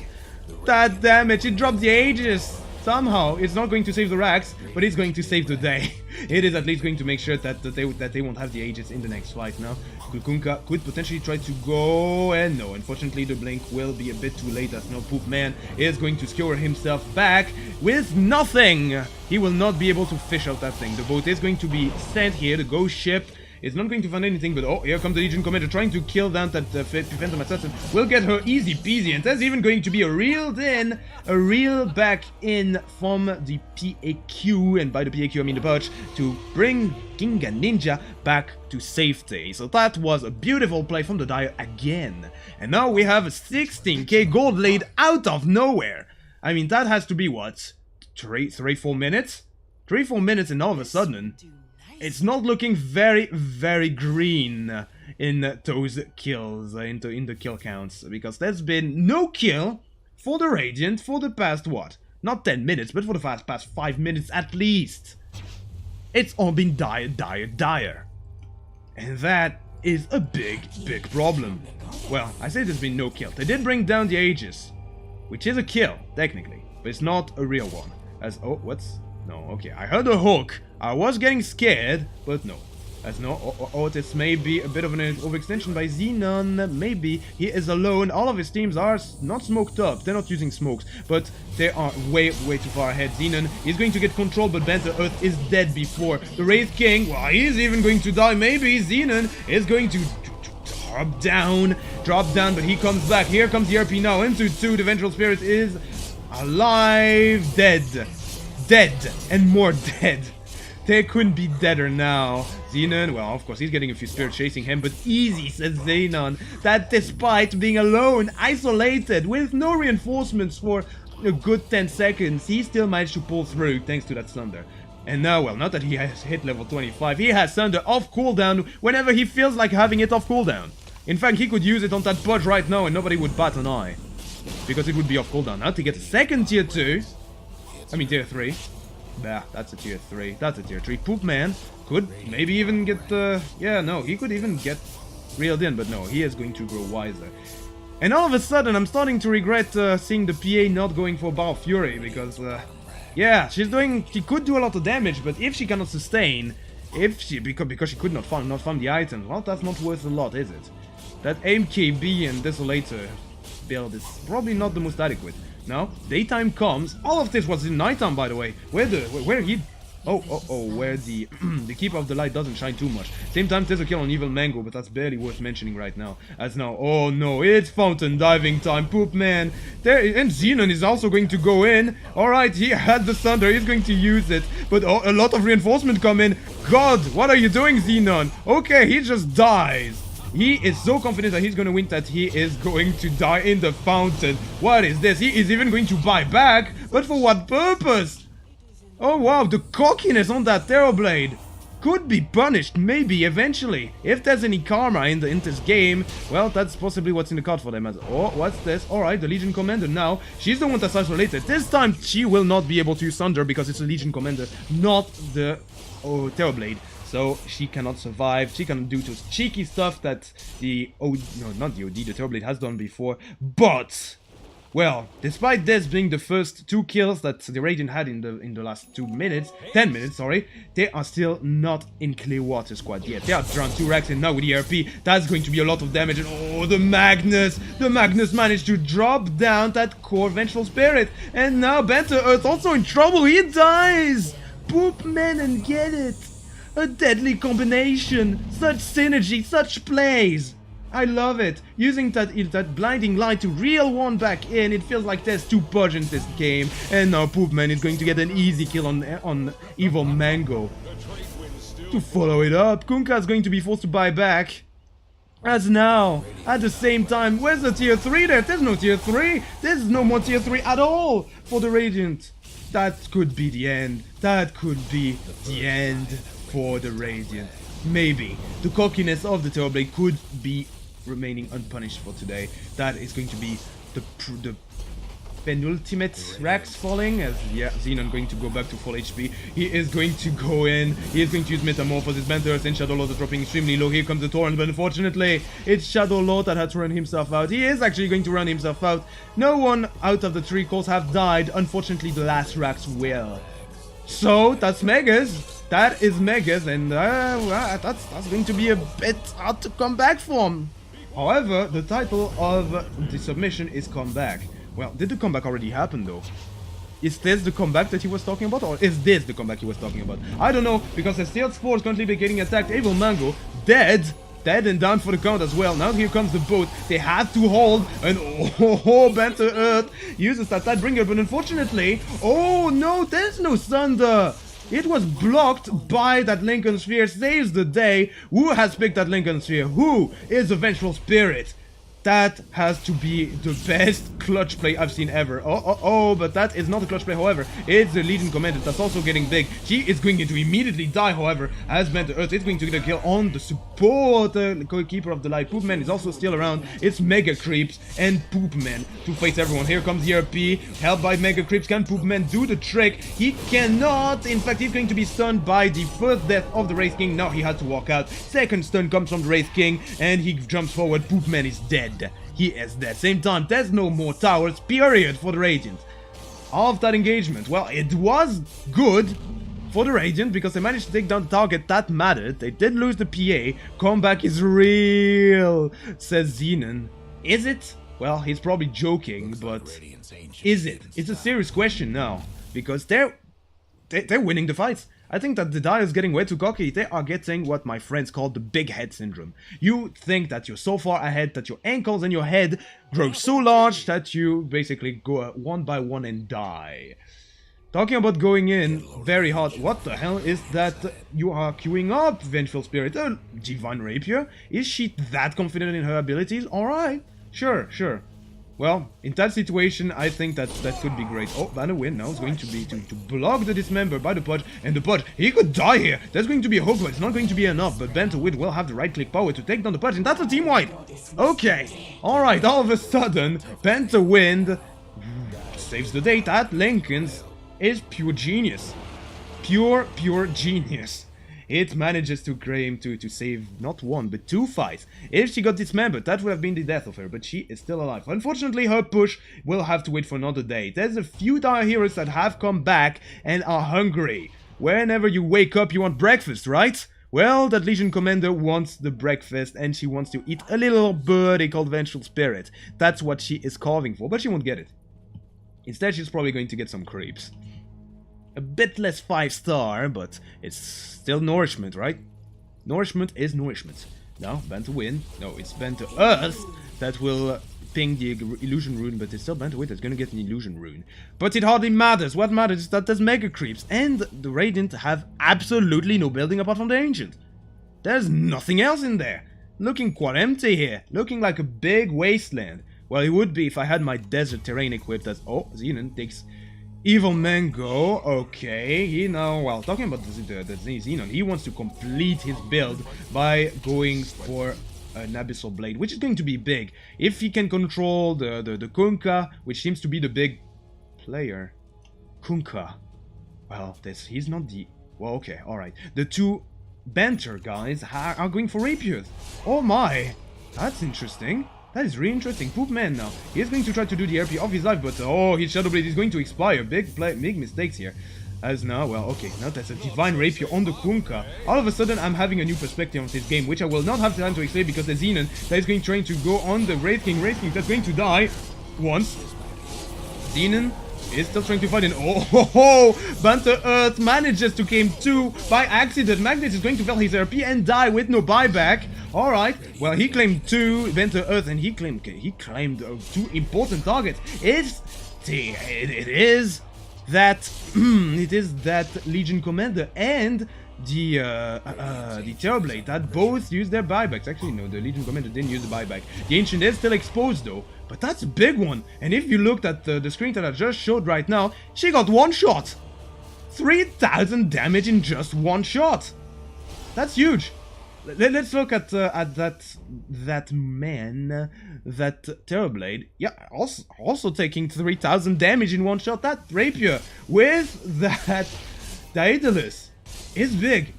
That damage, it dropped the Aegis! Somehow, it's not going to save the Rax, but it's going to save the day. It is at least going to make sure that they won't have the Aegis in the next fight now. Kukunka could potentially try to go, and no, unfortunately the blink will be a bit too late as no Poop Man is going to skewer himself back with nothing. He will not be able to fish out that thing. The boat is going to be sent here, the ghost ship. It's not going to find anything, but oh, here comes the Legion Commander trying to kill down that Phantom Assassin. Will get her easy peasy, and there's even going to be a reel back in from the PAQ, and by the PAQ I mean the Purge, to bring Ginga Ninja back to safety. So that was a beautiful play from the Dire again. And now we have a 16k gold laid out of nowhere. I mean, that has to be what? 3-4 minutes? 3-4 minutes, and all of a sudden it's not looking very, very green in those kills, in the kill counts, because there's been no kill for the Radiant for the past, what? Not 10 minutes, but for the past 5 minutes at least. It's all been dire. And that is a big, big problem. Well, I say there's been no kill. They did bring down the Aegis, which is a kill, technically, but it's not a real one. As, oh, what's... No, okay, I heard a hook. I was getting scared, but no. As no, this may be a bit of an overextension by Xenon. Maybe he is alone. All of his teams are not smoked up. They're not using smokes, but they are way, way too far ahead. Xenon is going to get control, but Banter Earth is dead before. The Wraith King, well, he's even going to die. Maybe Xenon is going to drop down, but he comes back. Here comes the RP now into 2. The Vengeful Spirit is alive, dead, and more dead. They couldn't be deader now. Xenon, well, of course, he's getting a few spirits chasing him, but easy, says Xenon, that despite being alone, isolated, with no reinforcements for a good 10 seconds, he still managed to pull through thanks to that Thunder. And now, well, not that he has hit level 25, he has Thunder off cooldown whenever he feels like having it off cooldown. In fact, he could use it on that Pudge right now and nobody would bat an eye, because it would be off cooldown. Now to get a second tier 2, I mean tier 3. Bah, that's a tier 3. That's a tier 3. Poop Man could maybe even get yeah, no, he could even get reeled in, but no, he is going to grow wiser. And all of a sudden, I'm starting to regret seeing the PA not going for Bar of Fury, because, yeah, she could do a lot of damage, but if she cannot sustain, because she could not farm the items, well, that's not worth a lot, is it? That AIM-KB and Desolator build is probably not the most adequate. Now, daytime comes. All of this was in nighttime, by the way. Where the the Keeper of the Light doesn't shine too much. Same time, there's a kill on Evil Mango, but that's barely worth mentioning right now. As now, oh no, it's fountain diving time, Poop Man. There, and Xenon is also going to go in. All right, he had the Thunder, he's going to use it, but oh, a lot of reinforcement come in. God, what are you doing, Xenon? Okay, he just dies. He is so confident that he's going to win that he is going to die in the fountain. What is this? He is even going to buy back, but for what purpose? Oh wow, the cockiness on that Terrorblade could be punished, maybe, eventually. If there's any karma in this game, well, that's possibly what's in the card for them. Oh, what's this? Alright, the Legion Commander now. She's the one that's isolated. This time, she will not be able to use Thunder because it's a Legion Commander, not the Terrorblade. So she cannot survive, she cannot do those cheeky stuff that the the Terrorblade has done before. But, well, despite this being the first 2 kills that the Radiant had in the last 10 minutes, sorry, they are still not in Clearwater Squad yet. They are drawn 2 racks, and now with the RP, that's going to be a lot of damage. And oh, the Magnus managed to drop down that core Vengeful Spirit, and now Banter Earth also in trouble. He dies. Poop Man and get it. A deadly combination, such synergy, such plays. I love it. Using that blinding light to reel one back in. It feels like there's too potent this game. And now Poopman is going to get an easy kill on Evil Mango. To follow it up, Kunkka is going to be forced to buy back. As now, at the same time, where's the tier 3 there? There's no tier 3. There's no more tier 3 at all for the Radiant. That could be the end. That could be the end for the Radiant. Maybe. The cockiness of the Terrorblade could be remaining unpunished for today. That is going to be the penultimate Rax falling, as yeah, Xenon going to go back to full HP. He is going to go in. He is going to use Metamorphosis, Banter, and Shadow Lord is dropping extremely low. Here comes the Torrent, but unfortunately, it's Shadow Lord that had to run himself out. He is actually going to run himself out. No one out of the 3 cores have died. Unfortunately, the last Rax will. So, that's Megas. That is Megas, and that's going to be a bit hard to come back from. However, the title of the submission is Comeback. Well, did the comeback already happen though? Is this the comeback that he was talking about, or is this the comeback he was talking about? I don't know, because the Steel Spore is currently getting attacked. Evil Mango, dead and down for the count as well. Now here comes the boat. They have to hold, and Banter Earth uses that Tidebringer, but unfortunately, oh no, there's no Thunder. It was blocked by that Lincoln Sphere. Saves the day. Who has picked that Lincoln Sphere? Who is the Vengeful Spirit? That has to be the best clutch play I've seen ever. But that is not a clutch play, however. It's the Legion Commander that's also getting big. She is going to immediately die, however, as Banter Earth is going to get a kill on the support Keeper of the Light. Poopman is also still around. It's Mega Creeps and Poopman to face everyone. Here comes ERP, helped by Mega Creeps. Can Poopman do the trick? He cannot. In fact, he's going to be stunned by the first death of the Wraith King. Now he had to walk out. Second stun comes from the Wraith King, and he jumps forward. Poopman is dead. He is dead. Same time, there's no more towers, period, for the Radiant. Of that engagement, well, it was good for the Radiant because they managed to take down the target that mattered. They did lose the PA. Comeback is real, says Xenon. Is it? Well, he's probably joking, but is it? It's a serious question now because they're winning the fights. I think that the Dire is getting way too cocky. They are getting what my friends call the big head syndrome. You think that you're so far ahead that your ankles and your head grow so large that you basically go one by one and die. Talking about going in very hard, what the hell is that you are queuing up, Vengeful Spirit? Divine Rapier? Is she that confident in her abilities? Alright, sure. Well, in that situation, I think that could be great. Oh, Banner win now is going to be to block the Dismember by the Pudge, and the Pudge, he could die here. There's going to be a hook, but it's not going to be enough. But Banter Win will have the right-click power to take down the Pudge, and that's a team wipe. Okay, alright, all of a sudden, Banter Wind saves the day. That Lincoln's is pure genius. Pure genius. It manages to claim to save not one, but 2 fights. If she got dismembered, that would have been the death of her, but she is still alive. Unfortunately, her push will have to wait for another day. There's a few Dire heroes that have come back and are hungry. Whenever you wake up, you want breakfast, right? Well, that Legion Commander wants the breakfast, and she wants to eat a little birdie called Vengeful Spirit. That's what she is carving for, but she won't get it. Instead, she's probably going to get some creeps. A bit less 5-star, but it's still nourishment, right? Nourishment is nourishment. Now, Banter Win. No, it's Banter Earth that will ping the illusion rune, but it's still Banter Win that's gonna get an illusion rune. But it hardly matters. What matters is that there's Mega Creeps, and the Radiant have absolutely no building apart from the Ancient. There's nothing else in there. Looking quite empty here. Looking like a big wasteland. Well, it would be if I had my desert terrain equipped as... Oh, Xenon takes... Evil Mango, okay, he now, well, talking about the Xenon, he wants to complete his build by going for an Abyssal Blade, which is going to be big. If he can control the Kunkka, which seems to be the big player. Kunkka. Well, he's not the... Well, okay, alright. The 2 Banter guys are going for Rapiers. Oh my, that's interesting. That is really interesting. Poopman now. He is going to try to do the RP of his life, but his Shadow Blade is going to expire. Big mistakes here. As now, well, okay, now that's a Divine Rapier on the Kunkka. All of a sudden, I'm having a new perspective on this game, which I will not have time to explain because the Xenon that is going trying to go on the Wraith King that's going to die once. Xenon Is still trying to fight in. Oh, ho, ho. Banter Earth manages to claim 2 by accident. Magnus is going to fail his RP and die with no buyback. Alright, well, he claimed 2 Banter Earth and he claimed 2 important targets. It is that Legion Commander and the Terrorblade that both used their buybacks. Actually, no, the Legion Commander didn't use the buyback. The Ancient is still exposed though, but that's a big one. And if you looked at the screen that I just showed right now, she got 1 shot. 3,000 damage in just 1 shot. That's huge. Let's look at that man, that Terrorblade. Yeah, also taking 3,000 damage in 1 shot. That rapier with that Daedalus is big.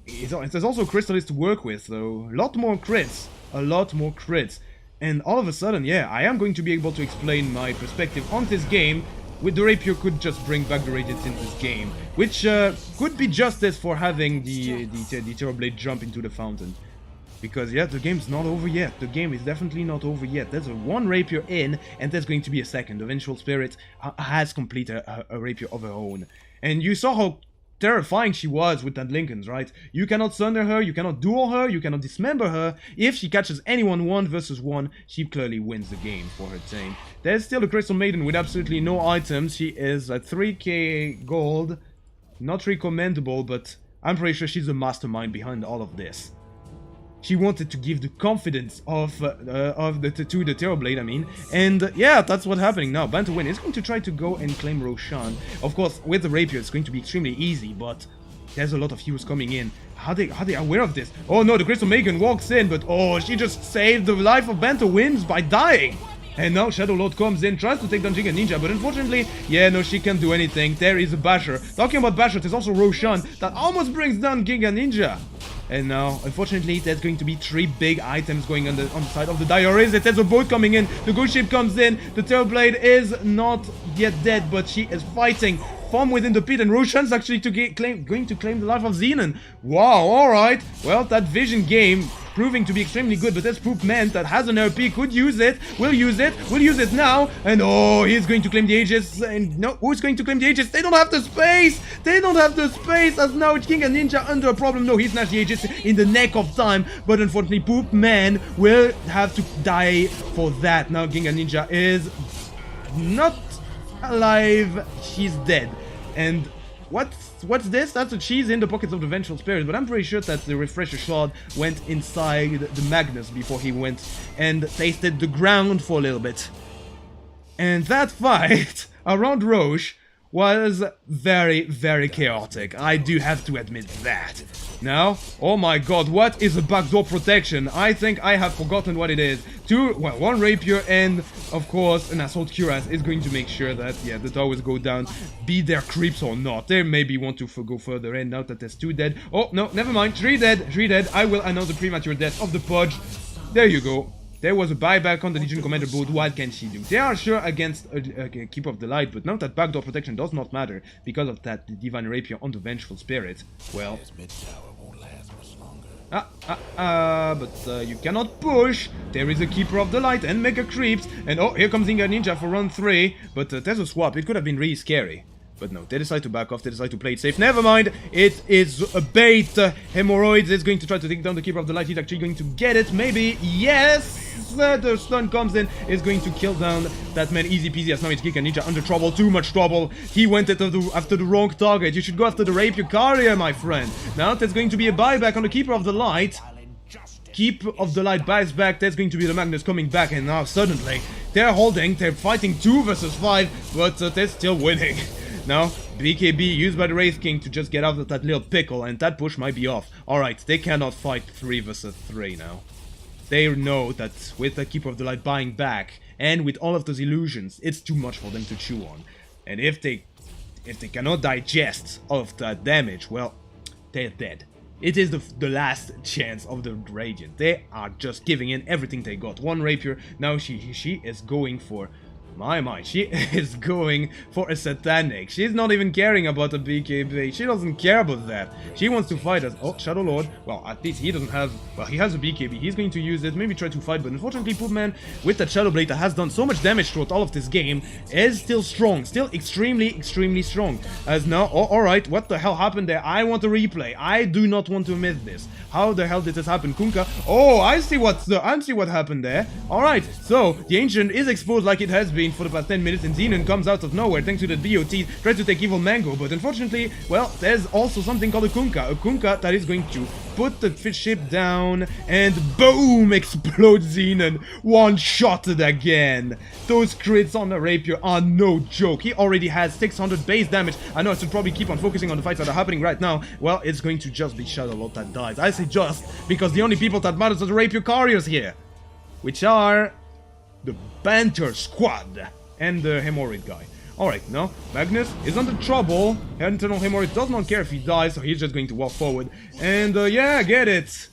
There's also Crystallis to work with, though. A lot more crits. And all of a sudden, yeah, I am going to be able to explain my perspective on this game. With the rapier could just bring back the radiance in this game, which could be justice for having the Terrorblade jump into the fountain. Because yeah, the game's not over yet. The game is definitely not over yet. There's one rapier in, and there's going to be a second. The Vengeful Spirit has completed a rapier of her own. And you saw how terrifying she was with that Lincoln's, right? You cannot sunder her, you cannot duel her, you cannot dismember her. If she catches anyone 1 versus 1, she clearly wins the game for her team. There's still a Crystal Maiden with absolutely no items. She is at 3k gold. Not recommendable, but I'm pretty sure she's the mastermind behind all of this. She wanted to give the confidence of the Terrorblade, I mean. And yeah, that's what's happening now. Banter Win is going to try to go and claim Roshan. Of course, with the rapier, it's going to be extremely easy, but there's a lot of heroes coming in. How they aware of this? Oh no, the Crystal Maiden walks in, but oh, she just saved the life of Banter Wins by dying. And now Shadow Lord comes in, tries to take down Giga Ninja, but unfortunately, yeah, no, she can't do anything. There is a Basher. Talking about Basher, there's also Roshan that almost brings down Giga Ninja. And now, unfortunately, there's going to be 3 big items going on the side of the Diorese. There's a boat coming in, the ghost ship comes in, the Terrorblade is not yet dead, but she is fighting from within the pit, and Roshan's actually going to claim the life of Xenon. Wow, alright. Well, that Vision game proving to be extremely good, but this Poop Man that has an RP could use it. We'll use it now. And oh, he's going to claim the Aegis. And no, who's going to claim the Aegis? They don't have the space. As now King and Ninja under a problem. No, he snatched the Aegis in the neck of time, but unfortunately Poop Man will have to die for that. Now King and Ninja is not alive. She's dead. And what's this? That's a cheese in the pockets of the Vengeful Spirit, but I'm pretty sure that the Refresher Shard went inside the Magnus before he went and tasted the ground for a little bit. And that fight around Roche was very, very chaotic. I do have to admit that. Now, oh my god, what is a backdoor protection? I think I have forgotten what it is. One rapier and, of course, an assault cuirass is going to make sure that, yeah, the towers go down, be there creeps or not. They maybe want to go further in now that there's 2 dead. Oh, no, never mind. 3 dead. I will announce the premature death of the Pudge. There you go. There was a buyback on the Legion Commander boat. What can she do? They are sure against a Keeper of the Light, but now that backdoor protection does not matter because of that Divine Rapier on the Vengeful Spirit. Well, but you cannot push. There is a Keeper of the Light and Mega Creeps. And oh, here comes Inga Ninja for run 3. But there's a swap. It could have been really scary. But no, they decide to back off, they decide to play it safe. Never mind, it is a bait. Hemorrhoids is going to try to take down the Keeper of the Light. He's actually going to get it, maybe. Yes! The stun comes in, is going to kill down that man easy peasy. As now it's Giga Ninja under trouble, too much trouble. He went after the wrong target. You should go after the Rapier Carrier, my friend. Now there's going to be a buyback on the Keeper of the Light. Keeper of the Light buys back. There's going to be the Magnus coming back, and now suddenly they're fighting 2 versus 5, but they're still winning. Now, BKB used by the Wraith King to just get out of that little pickle, and that push might be off. Alright, they cannot fight 3 versus 3 now. They know that with the Keeper of the Light buying back, and with all of those illusions, it's too much for them to chew on. And if they cannot digest all of that damage, well, they're dead. It is the last chance of the Radiant. They are just giving in everything they got. 1 rapier, now she is going for My, she is going for a satanic. She's not even caring about a BKB. She doesn't care about that. She wants to fight us. Oh, Shadow Lord. Well, at least he doesn't have... Well, he has a BKB. He's going to use it, maybe try to fight, but unfortunately, Poopman, with that Shadow Blade that has done so much damage throughout all of this game, is still strong. Still extremely strong. As now... Oh, alright, what the hell happened there? I want a replay. I do not want to miss this. How the hell did this happen? Kunkka... Oh, I see what happened there. Alright, so, the Ancient is exposed like it has been for the past 10 minutes, and Xenon comes out of nowhere thanks to the DOT, tries to take Evil Mango, but unfortunately, well, there's also something called a Kunkka that is going to put the fish ship down, and boom, explodes Xenon, one-shotted again. Those crits on the Rapier are no joke. He already has 600 base damage. I know I should probably keep on focusing on the fights that are happening right now. Well, it's going to just be Shadow Lord that dies. I say just, because the only people that matters are the Rapier carriers here, which are the Banter squad and the Hemorrhoid guy. Alright, now, Magnus is under trouble. Internal Hemorrhoid does not care if he dies, so he's just going to walk forward. And, yeah, get it.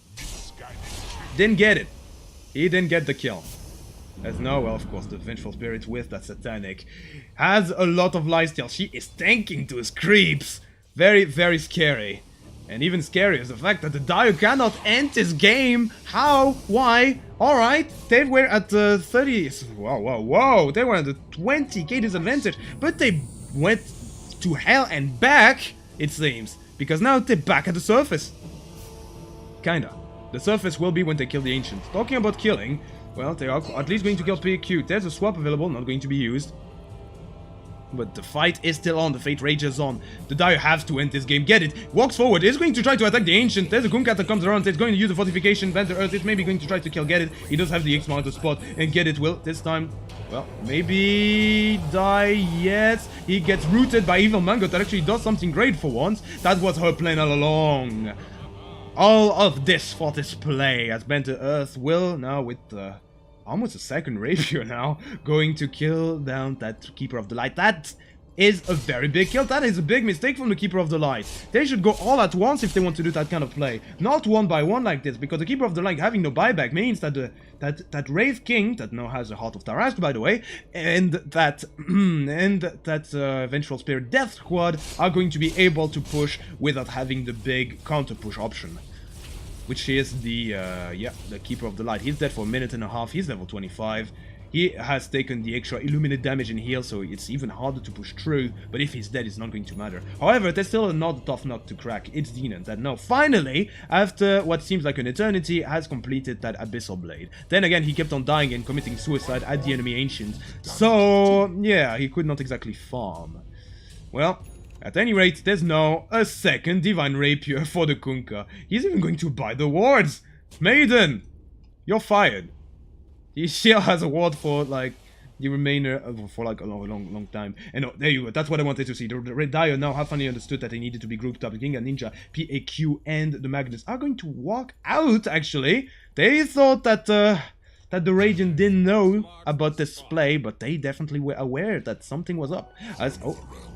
Didn't get it. He didn't get the kill. As now, well, of course, the Vengeful Spirit with that Satanic has a lot of lifesteal. She is tanking those creeps. Very scary. And even scarier is the fact that the Dio cannot end this game. How? Why? Alright, they were at 30... Whoa. They were at the 20k disadvantage, but they went to hell and back, it seems. Because now they're back at the surface. Kinda. The surface will be when they kill the Ancients. Talking about killing, well, they are at least going to kill PQ. There's a swap available, not going to be used. But the fight is still on, the fate rages on. The Dio has to end this game, get it, walks forward, is going to try to attack the Ancient. There's a Kunkka that comes around, it's going to use the fortification, Banter Earth, it's maybe going to try to kill Get It. He does have the X mark the spot, and Get It will, this time, well, maybe die yet. He gets rooted by Evil Mango, that actually does something great for once. That was her plan all along. All of this for display, as Banter Earth will, now with almost a second Rapier now, going to kill down that Keeper of the Light. That is a very big kill. That is a big mistake from the Keeper of the Light. They should go all at once if they want to do that kind of play. Not one by one like this, because the Keeper of the Light having no buyback means that that Wraith King, that now has a Heart of Tarrasque, by the way, and that Vengeful Spirit Death Squad are going to be able to push without having the big counter push option. Which is the Keeper of the Light. He's dead for a minute and a half. He's level 25. He has taken the extra Illuminate damage in heal, so it's even harder to push through. But if he's dead, it's not going to matter. However, there's still another tough nut to crack. It's Xenon that now, finally, after what seems like an eternity, has completed that Abyssal Blade. Then again, he kept on dying and committing suicide at the enemy Ancient. So, yeah, he could not exactly farm. Well, at any rate, there's now a second Divine Rapier for the Kunkka. He's even going to buy the wards. Maiden, you're fired. He still has a ward for like the remainder of, for like a long time. And there you go. That's what I wanted to see. The Red Dio now have finally understood that they needed to be grouped up. The King and Ninja, PAQ, and the Magnus are going to walk out. Actually, they thought that the Radiant didn't know about this play, but they definitely were aware that something was up. As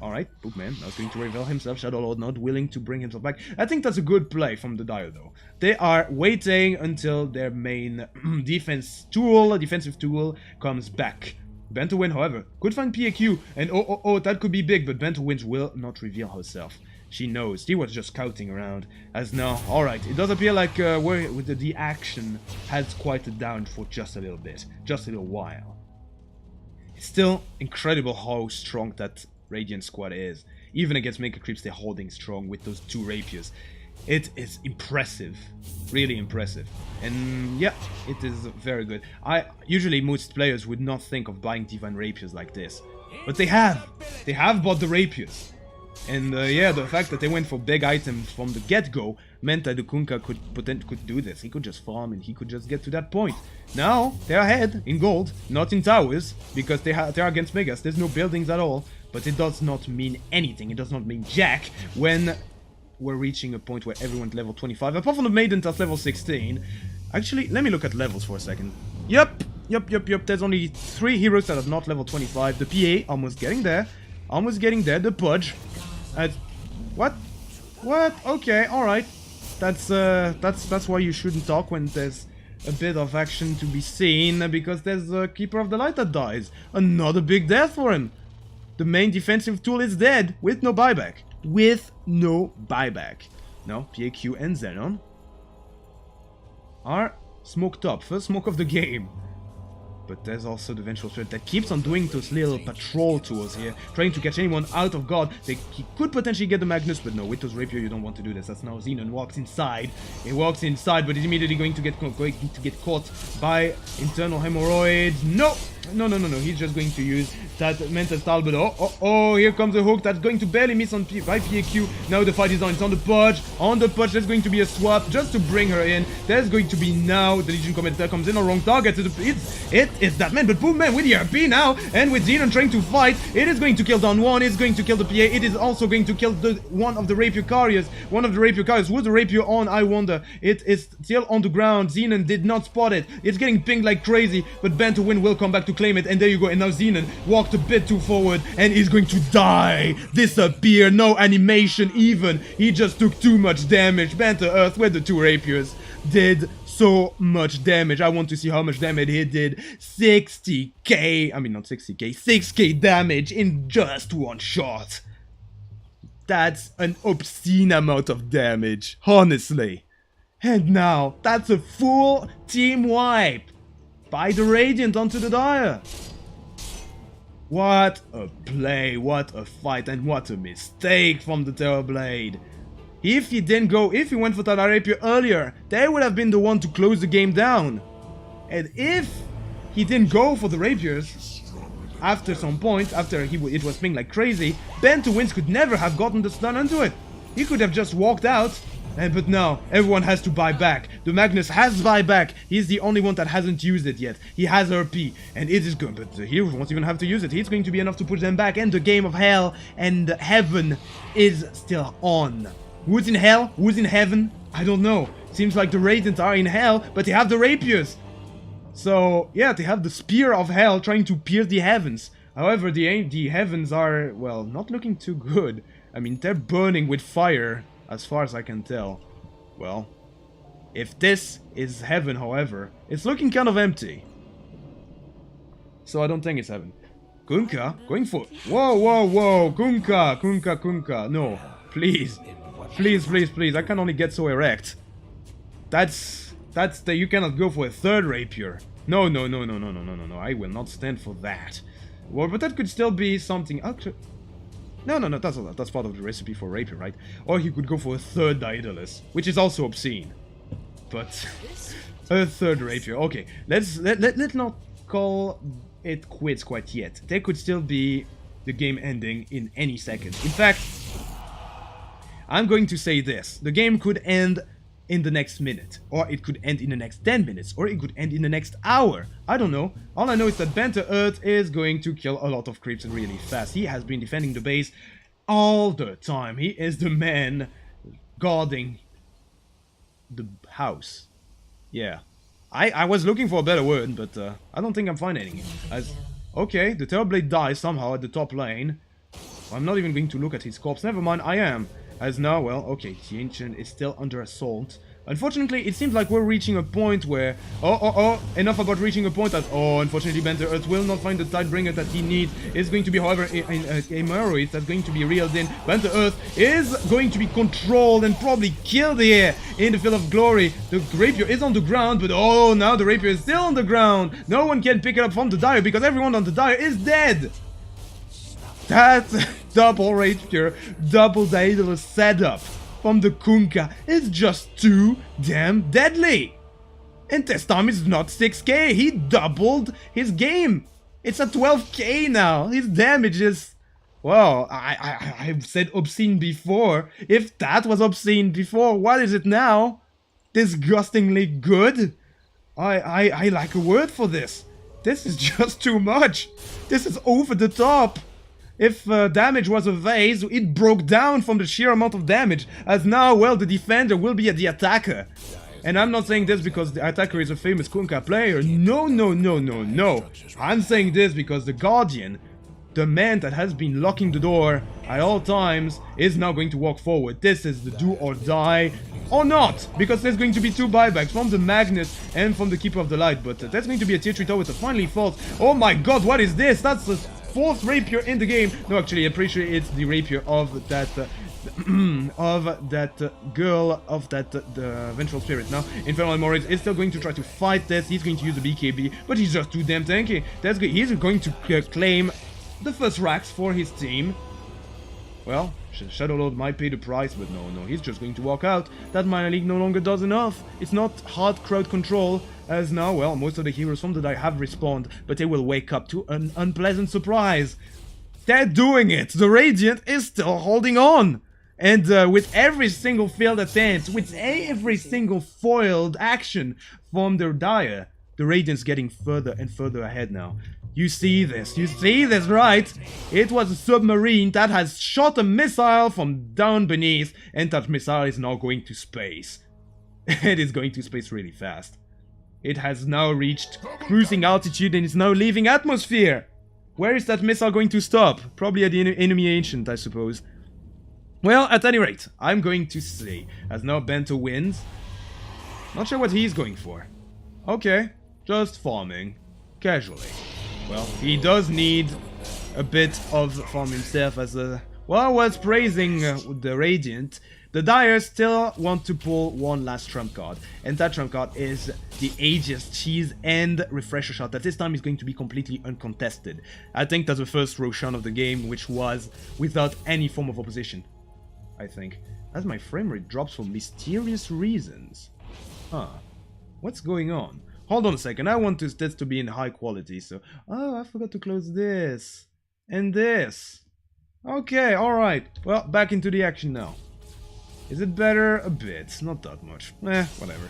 alright, Bookman now is going to reveal himself. Shadow Lord not willing to bring himself back. I think that's a good play from the Dio, though. They are waiting until their main defensive tool comes back. Bentowin, however, could find PAQ, and that could be big, but Bentowin will not reveal herself. She knows. She was just scouting around. As now, alright, it does appear like the action has quieted down for just a little bit. Just a little while. It's still incredible how strong that Radiant squad is. Even against Maker Creeps, they're holding strong with those two Rapiers. It is impressive. Really impressive. And yeah, it is very good. Usually most players would not think of buying Divine Rapiers like this. But they have. They have bought the Rapiers. And yeah, the fact that they went for big items from the get-go meant that the Kunkka could do this. He could just farm and he could just get to that point. Now, they're ahead in gold, not in towers, because they're against Megas. There's no buildings at all, but it does not mean anything. It does not mean jack when we're reaching a point where everyone's level 25. Apart from the Maiden that's level 16. Actually, let me look at levels for a second. Yep. There's only 3 heroes that are not level 25. The PA, almost getting there. The Pudge. What? Okay, alright. That's why you shouldn't talk when there's a bit of action to be seen, because there's a Keeper of the Light that dies. Another big death for him. The main defensive tool is dead, with no buyback. With no buyback. Now, PAQ and Xenon are smoked up. First smoke of the game. But there's also the Vengeful Spirit that keeps on doing those little patrol tours here, trying to catch anyone out of guard. He could potentially get the Magnus, but no, with those Rapier you don't want to do this. That's now Xenon walks inside. He walks inside, but he's immediately going to get caught by internal hemorrhoids. No! No, he's just going to use that mental style, but oh, here comes a hook that's going to barely miss on by PAQ. Now the fight is on, it's on the Pudge. On the Pudge, there's going to be a swap just to bring her in. There's going to be now, the Legion Commander comes in on wrong target. It's that man, but boom man with the RP now, and with Xenon trying to fight, it is going to kill down one, it's going to kill the PA, it is also going to kill one of the Rapier Carriers. One of the Rapier Carriers, who's the Rapier on, I wonder. It is still on the ground, Xenon did not spot it. It's getting pinged like crazy, but Banter Wind will come back to claim it, and there you go, and now Xenon walked a bit too forward, and he's going to die, disappear, no animation even, he just took too much damage. Banter Earth, where the two Rapiers did so much damage. I want to see how much damage he did. 60k, I mean not 60k, 6k damage in just one shot. That's an obscene amount of damage, honestly. And now, that's a full team wipe by the Radiant onto the Dire. What a play, what a fight, and what a mistake from the Terrorblade. If he went for that Rapier earlier, they would have been the one to close the game down. And if he didn't go for the Rapiers, after some point, after it was pinged like crazy, Banter Winds could never have gotten the stun onto it. He could have just walked out, but now everyone has to buy back. The Magnus has buyback. He's the only one that hasn't used it yet. He has RP, and it is good, but the heroes won't even have to use it. It's going to be enough to push them back, and the game of hell and heaven is still on. Who's in hell? Who's in heaven? I don't know. Seems like the Radiant are in hell, but they have the Rapiers. So, yeah, they have the Spear of Hell trying to pierce the heavens. However, the heavens are, well, not looking too good. I mean, they're burning with fire, as far as I can tell. Well, if this is heaven, however, it's looking kind of empty. So I don't think it's heaven. Kunkka? Going for... Whoa. Kunkka. No, please. Please. I can only get so erect. That's you cannot go for a third Rapier. No. I will not stand for that. Well, but that could still be something. Actually, no. That's part of the recipe for Rapier, right? Or he could go for a third Daedalus, which is also obscene. But a third Rapier. Okay, let's not call it quits quite yet. There could still be the game ending in any second. In fact, I'm going to say this. The game could end in the next minute, or it could end in the next 10 minutes, or it could end in the next hour. I don't know. All I know is that Banter Earth is going to kill a lot of creeps really fast. He has been defending the base all the time. He is the man guarding the house. Yeah. I was looking for a better word, but I don't think I'm finding it. Okay, the Terrorblade dies somehow at the top lane. I'm not even going to look at his corpse. Never mind, I am. As now, well, okay, the Ancient is still under assault. Unfortunately, it seems like we're reaching a point where... enough about reaching a point that... unfortunately, Banter Earth will not find the Tidebringer that he needs. It's going to be, however, a Meroid that's going to be reeled in. Banter Earth is going to be controlled and probably killed here in the Field of Glory. The Rapier is on the ground, but now the Rapier is still on the ground. No one can pick it up from the Dire because everyone on the Dire is dead. That double Rapier, double Daedalus setup from the Kunkka is just too damn deadly. And this time it's not 6k, he doubled his game. It's at 12k now. His damage is... Well, I've said obscene before. If that was obscene before, what is it now? Disgustingly good? I like a word for this. This is just too much. This is over the top. If damage was a vase, it broke down from the sheer amount of damage. As now, well, the defender will be the attacker. And I'm not saying this because the attacker is a famous Kunkka player. No. I'm saying this because the Guardian, the man that has been locking the door at all times is now going to walk forward. This is the do or die, or not, because there's going to be 2 buybacks from the Magnus and from the Keeper of the Light, but that's going to be a tier 3 tower that finally falls. Oh my god, what is this? That's the 4th rapier in the game. No, actually, I'm pretty sure it's the rapier of that girl, of that the Vengeful Spirit. Now, Infernal Moritz is still going to try to fight this. He's going to use the BKB, but he's just too damn tanky. That's good. He's going to claim the first racks for his team. Well, Shadow Lord might pay the price, but no, he's just going to walk out. That Minor League no longer does enough. It's not hard crowd control, as now, well, most of the heroes from the die have respawned, but they will wake up to an unpleasant surprise. They're doing it! The Radiant is still holding on! And with every single failed attempt, with every single foiled action from their Dire, the Radiant's getting further and further ahead now. You see this, right? It was a submarine that has shot a missile from down beneath, and that missile is now going to space. It is going to space really fast. It has now reached cruising altitude and is now leaving atmosphere. Where is that missile going to stop? Probably at the enemy ancient, I suppose. Well, at any rate, I'm going to say, as now banter wins. Not sure what he's going for. Okay, just farming. Casually. Well, he does need a bit of farm himself as a... Well, I was praising the Radiant. The Dire still want to pull one last trump card. And that trump card is the Aegis Cheese and Refresher Shot. That this time is going to be completely uncontested. I think that's the first Roshan of the game, which was without any form of opposition. I think. As my frame rate drops for mysterious reasons. Huh. What's going on? Hold on a second, I want this to be in high quality, so... Oh, I forgot to close this. And this. Okay, alright. Well, back into the action now. Is it better? A bit. Not that much. Whatever.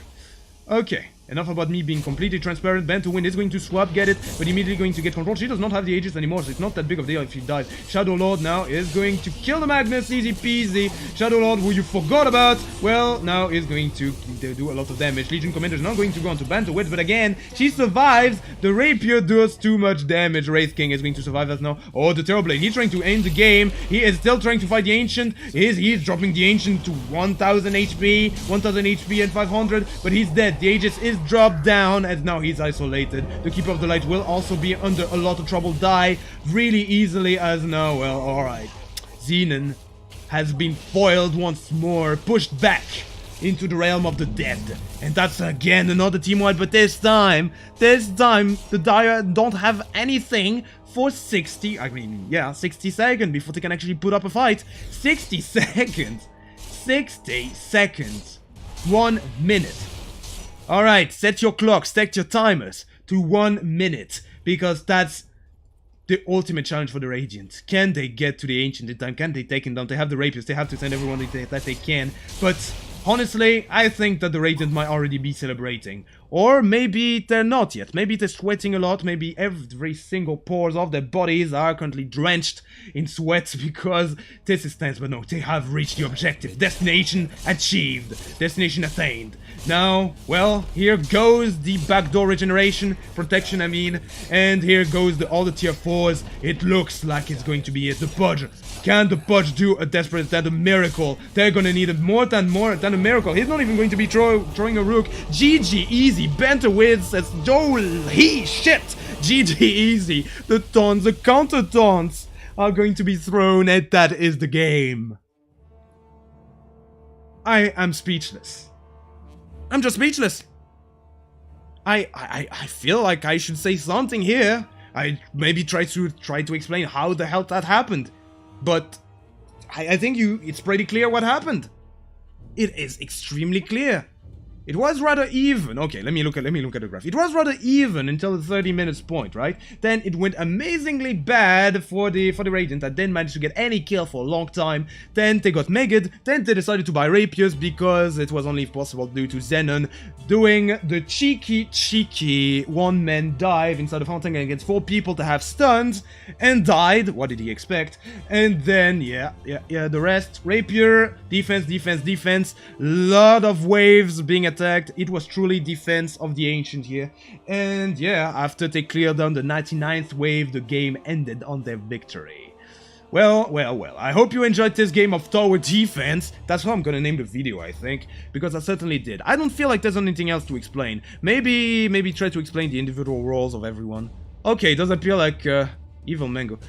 Okay, enough about me being completely transparent. Banter Wind is going to swap, get it, but immediately going to get control. She does not have the Aegis anymore, so it's not that big of a deal if she dies. Shadow Lord now is going to kill the Magnus, easy peasy. Shadow Lord, who you forgot about, well, now is going to do a lot of damage. Legion Commander is not going to go on to Banter Wind, but again, she survives. The Rapier does too much damage. Wraith King is going to survive us now. Oh, the Terrorblade, he's trying to end the game. He is still trying to fight the Ancient. He's dropping the Ancient to 1000 HP, 1000 HP and 500, but he's dead. The Aegis is dropped down, and now he's isolated. The Keeper of the Light will also be under a lot of trouble, die really easily as now, well, alright. Xenon has been foiled once more, pushed back into the realm of the dead. And that's again another team wipe, but this time, the Dire don't have anything for 60 seconds before they can actually put up a fight. 60 seconds. 60 seconds. 1 minute. Alright, set your clocks, set your timers to 1 minute, because that's the ultimate challenge for the Radiant. Can they get to the Ancient in time? Can they take him down? They have the Rapiers, they have to send everyone that they can, but honestly, I think that the Radiant might already be celebrating. Or maybe they're not yet. Maybe they're sweating a lot. Maybe every single pores of their bodies are currently drenched in sweat because this is tense. But no, they have reached the objective. Destination achieved. Destination attained. Now, well, here goes the backdoor regeneration. Protection, I mean. And here goes all the tier 4s. It looks like it's going to be it. The Pudge. Can the Pudge do a desperate attack? A miracle? They're gonna need it more than a miracle. He's not even going to be throwing a rook. GG easy. Banter Wind says, holy shit. GG easy. The taunts, the counter taunts are going to be thrown, and that is the game. I am speechless. I'm just speechless. I feel like I should say something here. I maybe try to explain how the hell that happened. But I think it's pretty clear what happened. It is extremely clear. It was rather even. Okay, let me look at the graph. It was rather even until the 30 minutes point, right? Then it went amazingly bad for the Radiant that didn't manage to get any kill for a long time. Then they got megged. Then they decided to buy Rapiers because it was only possible due to Xenon doing the cheeky one-man dive instead of hunting against 4 people to have stuns, and died. What did he expect? And then yeah, the rest. Rapier, defense. Lot of waves being attacked attacked. It was truly defense of the ancient here. And yeah, after they cleared down the 99th wave, the game ended on their victory. Well, I hope you enjoyed this game of tower defense. That's how I'm gonna name the video, I think, because I certainly did. I don't feel like there's anything else to explain. Maybe try to explain the individual roles of everyone. Okay, it does appear like, Evil Mango.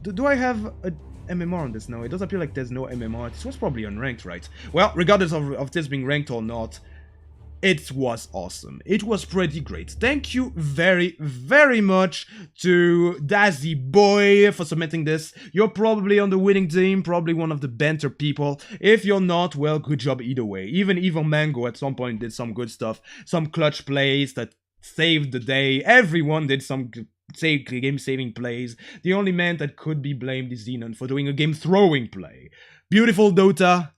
Do I have a MMR on this now? It does appear like there's no MMR. This was probably unranked, right? Well, regardless of this being ranked or not, it was awesome. It was pretty great. Thank you very, very much to Dazzy Boy for submitting this. You're probably on the winning team, probably one of the banter people. If you're not, well, good job either way. Even Evil Mango at some point did some good stuff. Some clutch plays that saved the day. Everyone did some game-saving plays. The only man that could be blamed is Xenon for doing a game-throwing play. Beautiful Dota,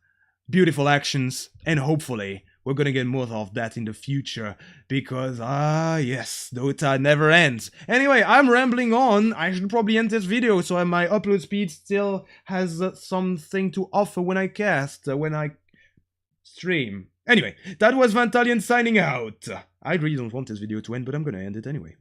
beautiful actions, and hopefully we're gonna get more of that in the future, because, yes, Dota never ends. Anyway, I'm rambling on. I should probably end this video so my upload speed still has something to offer when I cast, when I stream. Anyway, that was Vantalion signing out. I really don't want this video to end, but I'm gonna end it anyway.